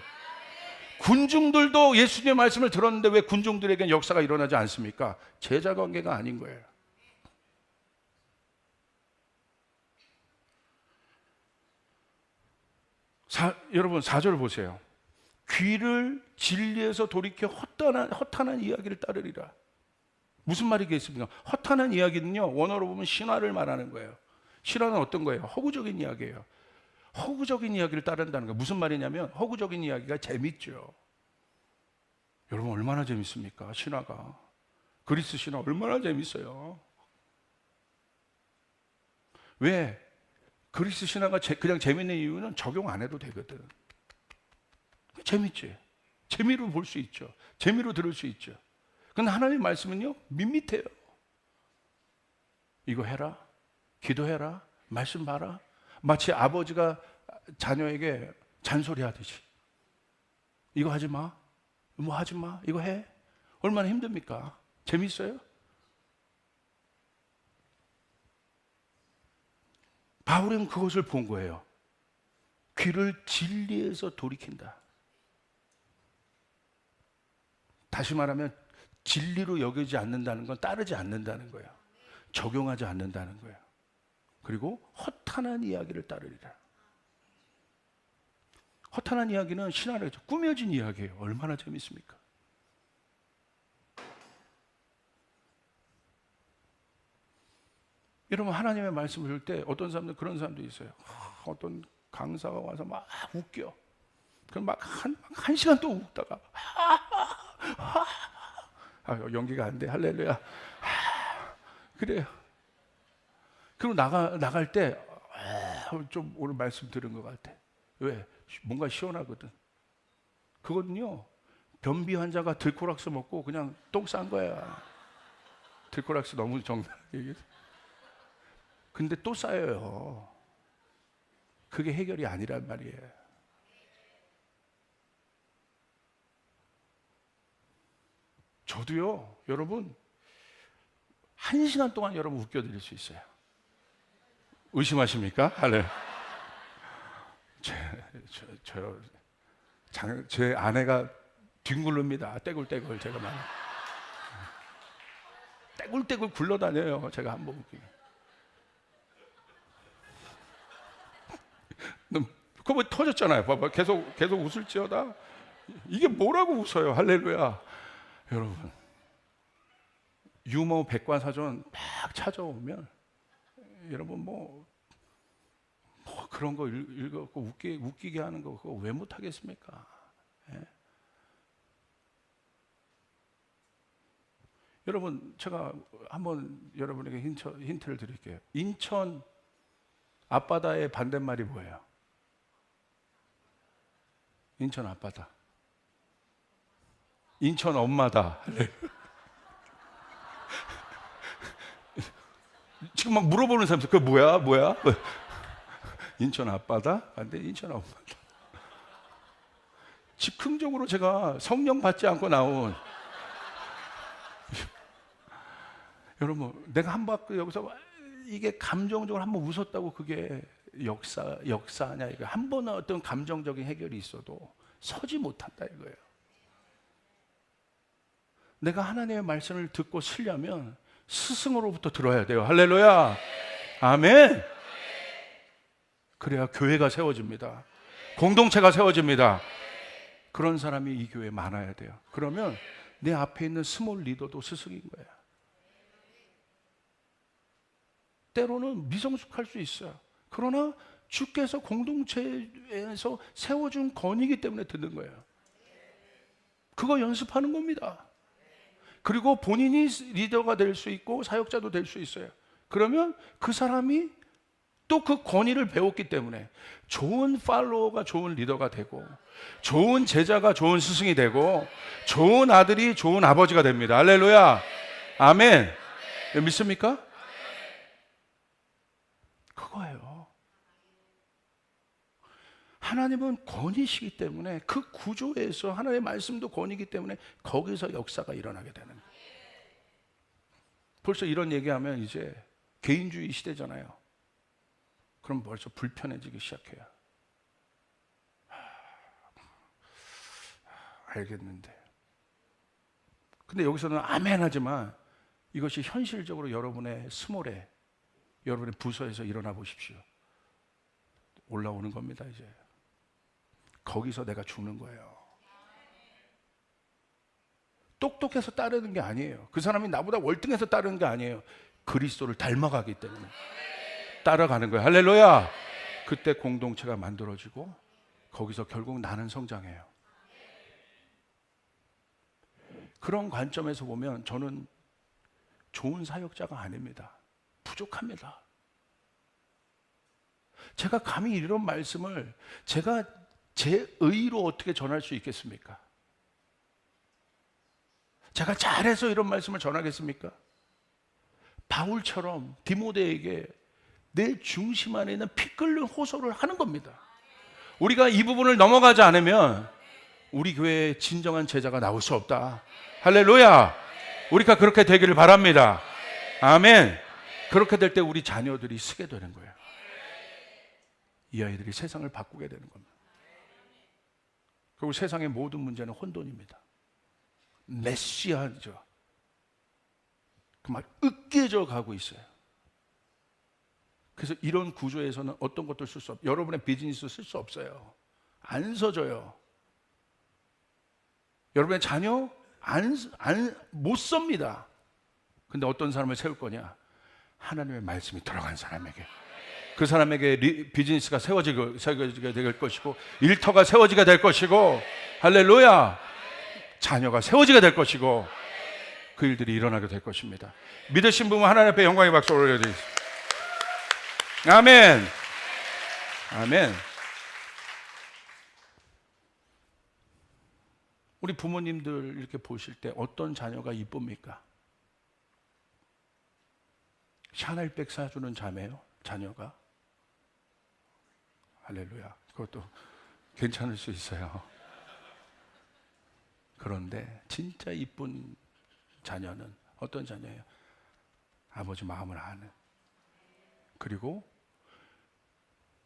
군중들도 예수님의 말씀을 들었는데 왜 군중들에겐 역사가 일어나지 않습니까? 제자 관계가 아닌 거예요. 여러분 4절 보세요. 귀를 진리에서 돌이켜 허탄한 이야기를 따르리라. 무슨 말이겠습니까? 허탄한 이야기는요, 원어로 보면 신화를 말하는 거예요. 신화는 어떤 거예요? 허구적인 이야기예요. 허구적인 이야기를 따른다는 거 무슨 말이냐면 허구적인 이야기가 재밌죠. 여러분 얼마나 재밌습니까? 신화가. 그리스 신화 얼마나 재밌어요. 왜? 그리스 신화가 그냥 재밌는 이유는 적용 안 해도 되거든. 재밌지. 재미로 볼 수 있죠. 재미로 들을 수 있죠. 근데 하나님의 말씀은요, 밋밋해요. 이거 해라, 기도해라, 말씀 봐라. 마치 아버지가 자녀에게 잔소리하듯이. 이거 하지 마, 뭐 하지 마, 이거 해. 얼마나 힘듭니까? 재밌어요? 바울은 그것을 본 거예요. 귀를 진리에서 돌이킨다. 다시 말하면 진리로 여기지 않는다는 건 따르지 않는다는 거예요. 적용하지 않는다는 거예요. 그리고 허탄한 이야기를 따르리라. 허탄한 이야기는 신화를 꾸며진 이야기예요. 얼마나 재밌습니까? 여러분 하나님의 말씀을 줄 때 어떤 사람들 그런 사람도 있어요. 어떤 강사가 와서 막 웃겨. 그럼 막 한 시간 또 웃다가 연기가 안 돼. 할렐루야. 그래요. 그리고 나갈 때 좀 오늘 말씀 들은 것 같아. 왜? 뭔가 시원하거든. 그거는요, 변비 환자가 들코락스 먹고 그냥 똥 싼 거야. 들코락스 너무 정당하게 얘기해서. 근데 또 쌓여요. 그게 해결이 아니란 말이에요. 저도요, 여러분, 1시간 동안 여러분 웃겨드릴 수 있어요. 의심하십니까? 할래. 제 아내가 뒹굴릅니다. 떼굴떼굴 제가 막 떼굴떼굴 굴러다녀요. 제가 한번 웃기게. 그거 뭐 터졌잖아요. 봐봐. 계속 웃을지어다. 이게 뭐라고 웃어요. 할렐루야. 여러분, 유머 백과사전 막 찾아오면 여러분 뭐 그런 거 읽어갖고 웃기게 하는 거 그거 왜 못하겠습니까? 예? 여러분 제가 한번 여러분에게 힌트를 드릴게요. 인천 앞바다의 반대말이 뭐예요? 인천 앞바다. 인천 엄마다. 지금 막 물어보는 사람 있어요. 그게 뭐야? 인천 앞바다? 근데 인천 엄마다. 즉흥적으로 제가 성령 받지 않고 나온 여러분, 내가 한 바퀴 여기서 이게 감정적으로 한번 웃었다고 그게 역사냐 이거. 한 번은 어떤 감정적인 해결이 있어도 서지 못한다 이거예요. 내가 하나님의 말씀을 듣고 쓰려면 스승으로부터 들어야 돼요. 할렐루야. 아멘. 그래야 교회가 세워집니다. 공동체가 세워집니다. 그런 사람이 이 교회에 많아야 돼요. 그러면 내 앞에 있는 스몰 리더도 스승인 거예요. 때로는 미성숙할 수 있어요. 그러나 주께서 공동체에서 세워준 건이기 때문에 듣는 거예요. 그거 연습하는 겁니다. 그리고 본인이 리더가 될 수 있고 사역자도 될 수 있어요. 그러면 그 사람이 또 그 권위를 배웠기 때문에 좋은 팔로워가 좋은 리더가 되고 좋은 제자가 좋은 스승이 되고 좋은 아들이 좋은 아버지가 됩니다. 할렐루야. 아멘. 믿습니까? 그거예요. 하나님은 권위시기 때문에 그 구조에서 하나님의 말씀도 권위이기 때문에 거기서 역사가 일어나게 되는 거예요. 벌써 이런 얘기하면 이제 개인주의 시대잖아요. 그럼 벌써 불편해지기 시작해요. 알겠는데. 근데 여기서는 아멘 하지만 이것이 현실적으로 여러분의 스몰에 여러분의 부서에서 일어나 보십시오. 올라오는 겁니다. 이제 거기서 내가 죽는 거예요. 똑똑해서 따르는 게 아니에요. 그 사람이 나보다 월등해서 따르는 게 아니에요. 그리스도를 닮아가기 때문에 따라가는 거예요. 할렐루야. 그때 공동체가 만들어지고 거기서 결국 나는 성장해요. 그런 관점에서 보면 저는 좋은 사역자가 아닙니다. 부족합니다. 제가 감히 이런 말씀을 제가 제 의로 어떻게 전할 수 있겠습니까? 제가 잘해서 이런 말씀을 전하겠습니까? 바울처럼 디모데에게 내 중심 안에 있는 피 끓는 호소를 하는 겁니다. 우리가 이 부분을 넘어가지 않으면 우리 교회에 진정한 제자가 나올 수 없다. 할렐루야. 우리가 그렇게 되기를 바랍니다. 아멘. 그렇게 될 때 우리 자녀들이 쓰게 되는 거예요. 이 아이들이 세상을 바꾸게 되는 겁니다. 그리고 세상의 모든 문제는 혼돈입니다. 메시아죠. 막 으깨져 가고 있어요. 그래서 이런 구조에서는 어떤 것도 쓸 수 없어요. 여러분의 비즈니스 쓸 수 없어요. 안 써져요. 여러분의 자녀 못 씁니다. 근데 어떤 사람을 세울 거냐? 하나님의 말씀이 들어간 사람에게. 그 사람에게 비즈니스가 세워지게 될 것이고, 일터가 세워지게 될 것이고, 할렐루야. 자녀가 세워지게 될 것이고, 그 일들이 일어나게 될 것입니다. 믿으신 분은 하나님 앞에 영광의 박수 올려드리겠습니다. 아멘. 아멘. 우리 부모님들 이렇게 보실 때 어떤 자녀가 이쁩니까? 샤넬백 사주는 자녀가? 할렐루야. 그것도 괜찮을 수 있어요. 그런데 진짜 이쁜 자녀는 어떤 자녀예요? 아버지 마음을 아는. 그리고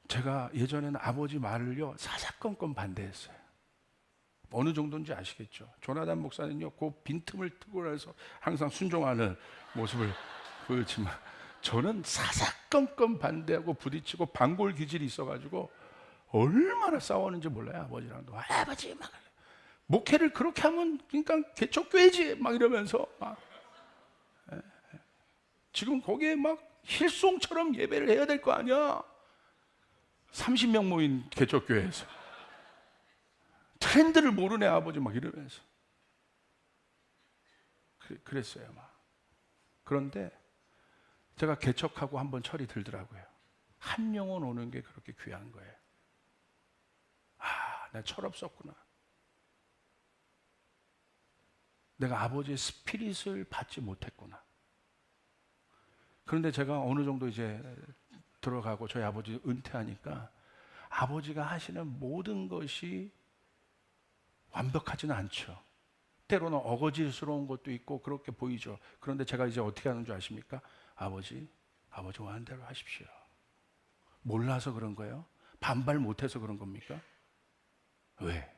제가 예전에는 아버지 말을요 사사건건 반대했어요. 어느 정도인지 아시겠죠? 조나단 목사는요 그 빈틈을 트고 나서 항상 순종하는 모습을 보였지만, 저는 사사건건 반대하고 부딪히고 반골 기질이 있어가지고 얼마나 싸웠는지 몰라요. 아버지랑도 아버지 막 목회를 그렇게 하면 그러니까 개척교회지 막 이러면서 막. 지금 거기에 막 힐송처럼 예배를 해야 될 거 아니야. 30명 모인 개척교회에서 트렌드를 모르네 아버지 막 이러면서 그랬어요 막. 그런데 제가 개척하고 한번 철이 들더라고요. 한 영혼 오는 게 그렇게 귀한 거예요. 아, 나 철없었구나. 내가 아버지의 스피릿을 받지 못했구나. 그런데 제가 어느 정도 이제 들어가고 저희 아버지 은퇴하니까 아버지가 하시는 모든 것이 완벽하지는 않죠. 때로는 어거지스러운 것도 있고 그렇게 보이죠. 그런데 제가 이제 어떻게 하는 줄 아십니까? 아버지 원하는 대로 하십시오. 몰라서 그런 거예요? 반발 못해서 그런 겁니까? 왜?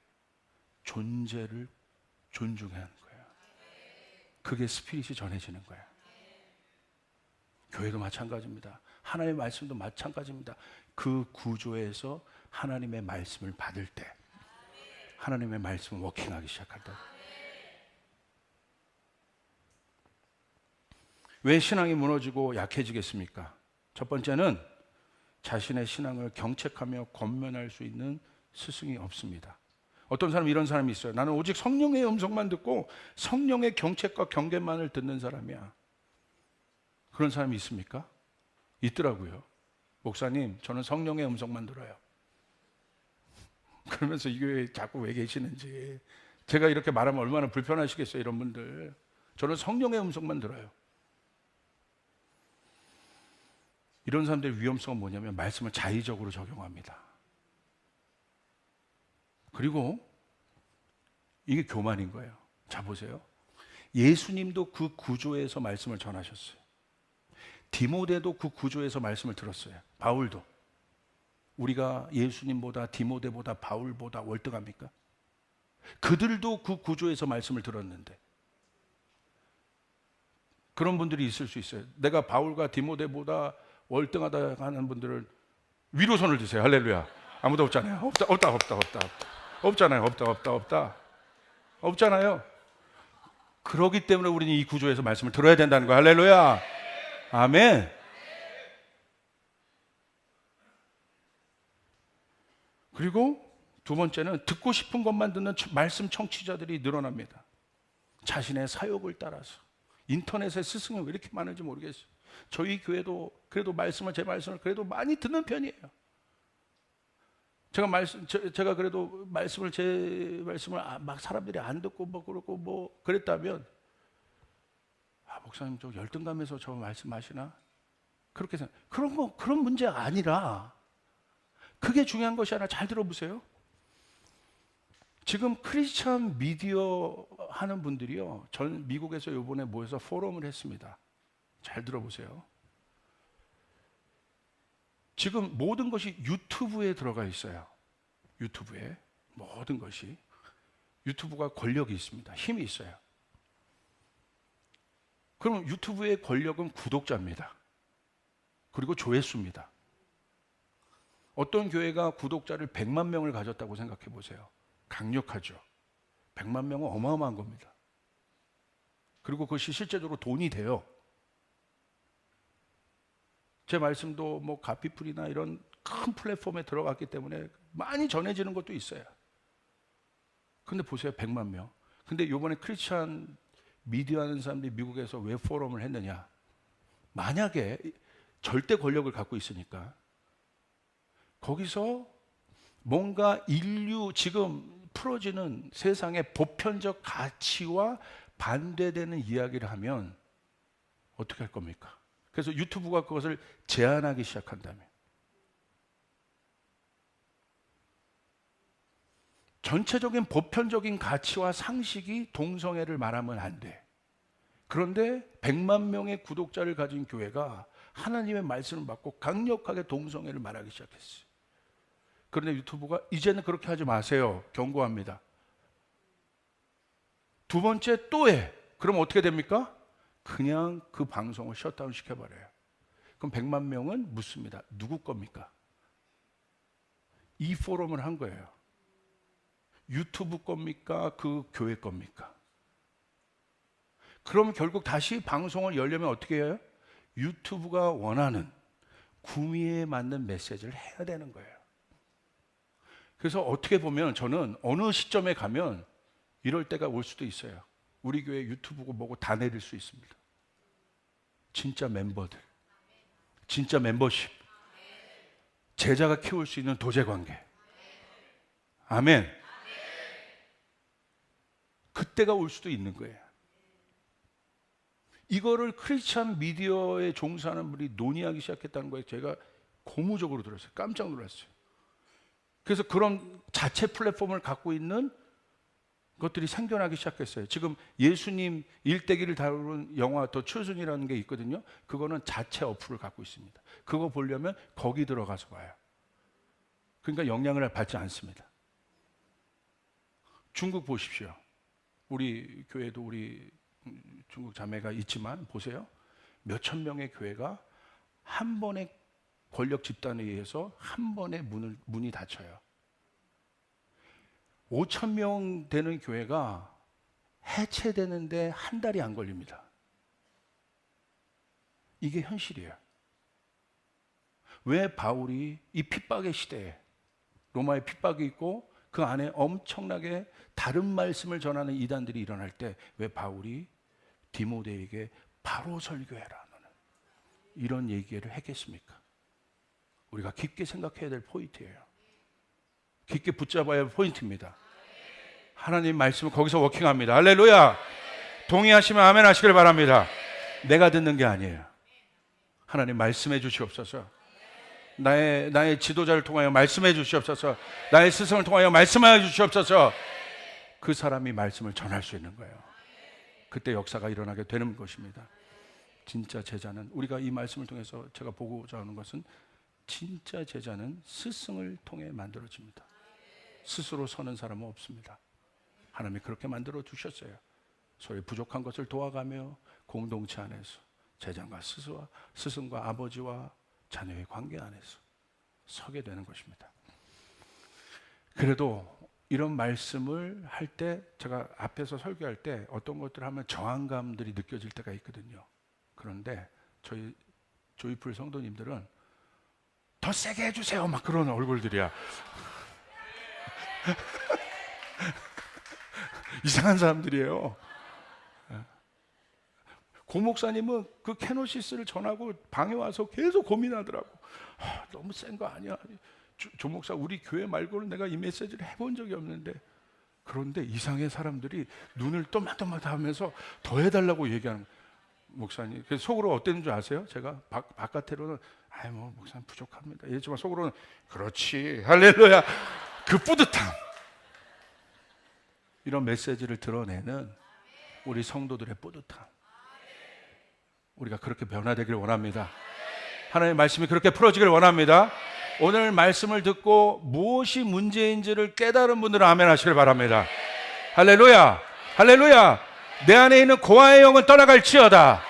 존재를 존중해야 하는 거예요. 그게 스피릿이 전해지는 거예요. 교회도 마찬가지입니다. 하나님의 말씀도 마찬가지입니다. 그 구조에서 하나님의 말씀을 받을 때 하나님의 말씀을 워킹하기 시작한다. 왜 신앙이 무너지고 약해지겠습니까? 첫 번째는 자신의 신앙을 경책하며 권면할 수 있는 스승이 없습니다. 어떤 사람 이런 사람이 있어요. 나는 오직 성령의 음성만 듣고 성령의 경책과 경계만을 듣는 사람이야. 그런 사람이 있습니까? 있더라고요. 목사님, 저는 성령의 음성만 들어요. 그러면서 이 교회에 자꾸 왜 계시는지. 제가 이렇게 말하면 얼마나 불편하시겠어요, 이런 분들. 저는 성령의 음성만 들어요. 이런 사람들의 위험성은 뭐냐면 말씀을 자의적으로 적용합니다. 그리고 이게 교만인 거예요. 자, 보세요. 예수님도 그 구조에서 말씀을 전하셨어요. 디모데도 그 구조에서 말씀을 들었어요. 바울도. 우리가 예수님보다 디모데보다 바울보다 월등합니까? 그들도 그 구조에서 말씀을 들었는데. 그런 분들이 있을 수 있어요. 내가 바울과 디모데보다 월등하다 하는 분들을 위로 손을 드세요. 할렐루야. 아무도 없잖아요. 없잖아요. 없잖아요. 그러기 때문에 우리는 이 구조에서 말씀을 들어야 된다는 거예요. 할렐루야. 아멘. 그리고 두 번째는 듣고 싶은 것만 듣는 말씀 청취자들이 늘어납니다. 자신의 사욕을 따라서. 인터넷에 스승이 왜 이렇게 많은지 모르겠어요. 저희 교회도 그래도 제 말씀을 그래도 많이 듣는 편이에요. 제가 그래도 제 말씀을 막 사람들이 안 듣고 뭐 그렇고 뭐 그랬다면, 목사님 좀 열등감에서 저 말씀하시나? 그렇게 생각. 그런 문제가 아니라, 그게 중요한 것이 아니라, 잘 들어보세요. 지금 크리스천 미디어 하는 분들이요, 전 미국에서 이번에 모여서 포럼을 했습니다. 잘 들어보세요. 지금 모든 것이 유튜브에 들어가 있어요. 유튜브에 모든 것이. 유튜브가 권력이 있습니다. 힘이 있어요. 그럼 유튜브의 권력은 구독자입니다. 그리고 조회수입니다. 어떤 교회가 구독자를 100만 명을 가졌다고 생각해 보세요. 강력하죠. 100만 명은 어마어마한 겁니다. 그리고 그것이 실제적으로 돈이 돼요. 제 말씀도 뭐 가피풀이나 이런 큰 플랫폼에 들어갔기 때문에 많이 전해지는 것도 있어요. 근데 보세요, 100만 명. 근데 이번에 크리스찬 미디어 하는 사람들이 미국에서 왜 포럼을 했느냐? 만약에 절대 권력을 갖고 있으니까 거기서 뭔가 인류 지금 풀어지는 세상의 보편적 가치와 반대되는 이야기를 하면 어떻게 할 겁니까? 그래서 유튜브가 그것을 제한하기 시작한다면, 전체적인 보편적인 가치와 상식이 동성애를 말하면 안 돼. 그런데 100만 명의 구독자를 가진 교회가 하나님의 말씀을 받고 강력하게 동성애를 말하기 시작했어요. 그런데 유튜브가 이제는 그렇게 하지 마세요. 경고합니다. 두 번째 또 해. 그럼 어떻게 됩니까? 그냥 그 방송을 셧다운 시켜버려요. 그럼 100만 명은 묻습니다. 누구 겁니까? 이 포럼을 한 거예요. 유튜브 겁니까? 그 교회 겁니까? 그럼 결국 다시 방송을 열려면 어떻게 해요? 유튜브가 원하는 구미에 맞는 메시지를 해야 되는 거예요. 그래서 어떻게 보면 저는 어느 시점에 가면 이럴 때가 올 수도 있어요. 우리 교회 유튜브고 뭐고 다 내릴 수 있습니다. 진짜 멤버들, 진짜 멤버십, 제자가 키울 수 있는 도제관계. 아멘. 그때가 올 수도 있는 거예요. 이거를 크리스찬 미디어에 종사하는 분이 논의하기 시작했다는 거에 제가 고무적으로 들었어요. 깜짝 놀랐어요. 그래서 그런 자체 플랫폼을 갖고 있는 것들이 생겨나기 시작했어요. 지금 예수님 일대기를 다루는 영화 더 초순이라는 게 있거든요. 그거는 자체 어플을 갖고 있습니다. 그거 보려면 거기 들어가서 봐요. 그러니까 영향을 받지 않습니다. 중국 보십시오. 우리 교회도 우리 중국 자매가 있지만 보세요. 몇천 명의 교회가 한 번의 권력 집단에 의해서 한 번에 문이 닫혀요. 5천 명 되는 교회가 해체되는데 한 달이 안 걸립니다. 이게 현실이에요. 왜 바울이 이 핍박의 시대에, 로마의 핍박이 있고 그 안에 엄청나게 다른 말씀을 전하는 이단들이 일어날 때 왜 바울이 디모데에게 바로 설교해라 너는 이런 얘기를 했겠습니까? 우리가 깊게 생각해야 될 포인트예요. 깊게 붙잡아야 할 포인트입니다. 하나님 말씀은 거기서 워킹합니다. 할렐루야. 동의하시면 아멘 하시길 바랍니다. 내가 듣는 게 아니에요. 하나님 말씀해 주시옵소서. 나의 지도자를 통하여 말씀해 주시옵소서. 나의 스승을 통하여 말씀해 주시옵소서. 그 사람이 말씀을 전할 수 있는 거예요. 그때 역사가 일어나게 되는 것입니다. 진짜 제자는, 우리가 이 말씀을 통해서 제가 보고자 하는 것은, 진짜 제자는 스승을 통해 만들어집니다. 스스로 서는 사람은 없습니다. 하나님이 그렇게 만들어 두셨어요. 서로의 부족한 것을 도와가며 공동체 안에서 제자가 스승과 아버지와 자녀의 관계 안에서 서게 되는 것입니다. 그래도 이런 말씀을 할 때 제가 앞에서 설교할 때 어떤 것들을 하면 저항감들이 느껴질 때가 있거든요. 그런데 저희 조이풀 성도님들은 더 세게 해주세요 막 그런 얼굴들이야. 이상한 사람들이에요. 고 목사님은 그 케노시스를 전하고 방에 와서 계속 고민하더라고. 너무 센 거 아니야? 조 목사, 우리 교회 말고는 내가 이 메시지를 해본 적이 없는데. 그런데 이상의 사람들이 눈을 또렷또렷 하면서 더 해달라고 얘기하는 거예요. 목사님, 그래서 속으로 어땠는 줄 아세요? 제가 바깥으로는 아이 뭐 목사님 부족합니다 이랬지만 속으로는 그렇지 할렐루야, 그 뿌듯함. 이런 메시지를 드러내는 우리 성도들의 뿌듯함, 우리가 그렇게 변화되기를 원합니다. 하나님의 말씀이 그렇게 풀어지기를 원합니다. 오늘 말씀을 듣고 무엇이 문제인지를 깨달은 분들은 아멘 하시길 바랍니다. 할렐루야, 할렐루야. 내 안에 있는 고아의 영은 떠나갈지어다.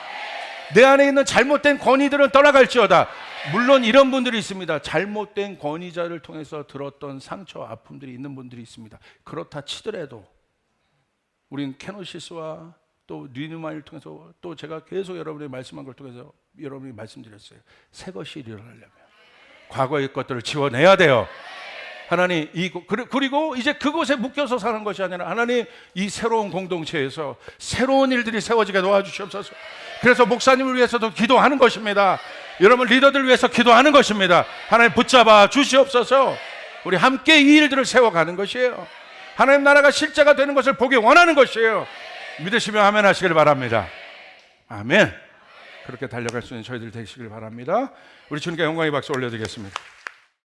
내 안에 있는 잘못된 권위들은 떠나갈지어다. 물론 이런 분들이 있습니다. 잘못된 권위자를 통해서 들었던 상처, 아픔들이 있는 분들이 있습니다. 그렇다 치더라도 우린 케노시스와 또 니누마를 통해서 또 제가 계속 여러분에게 말씀한 걸 통해서 여러분이 말씀드렸어요. 새 것이 일어나려면 과거의 것들을 지워내야 돼요. 하나님, 그리고 이제 그곳에 묶여서 사는 것이 아니라 하나님, 이 새로운 공동체에서 새로운 일들이 세워지게 도와주시옵소서. 그래서 목사님을 위해서도 기도하는 것입니다. 여러분 리더들 위해서 기도하는 것입니다. 하나님 붙잡아 주시옵소서. 우리 함께 이 일들을 세워가는 것이에요. 하나님 나라가 실제가 되는 것을 보기 원하는 것이에요. 믿으시면 아멘 하시길 바랍니다. 아멘. 그렇게 달려갈 수 있는 저희들 되시길 바랍니다. 우리 주님께 영광의 박수 올려드리겠습니다.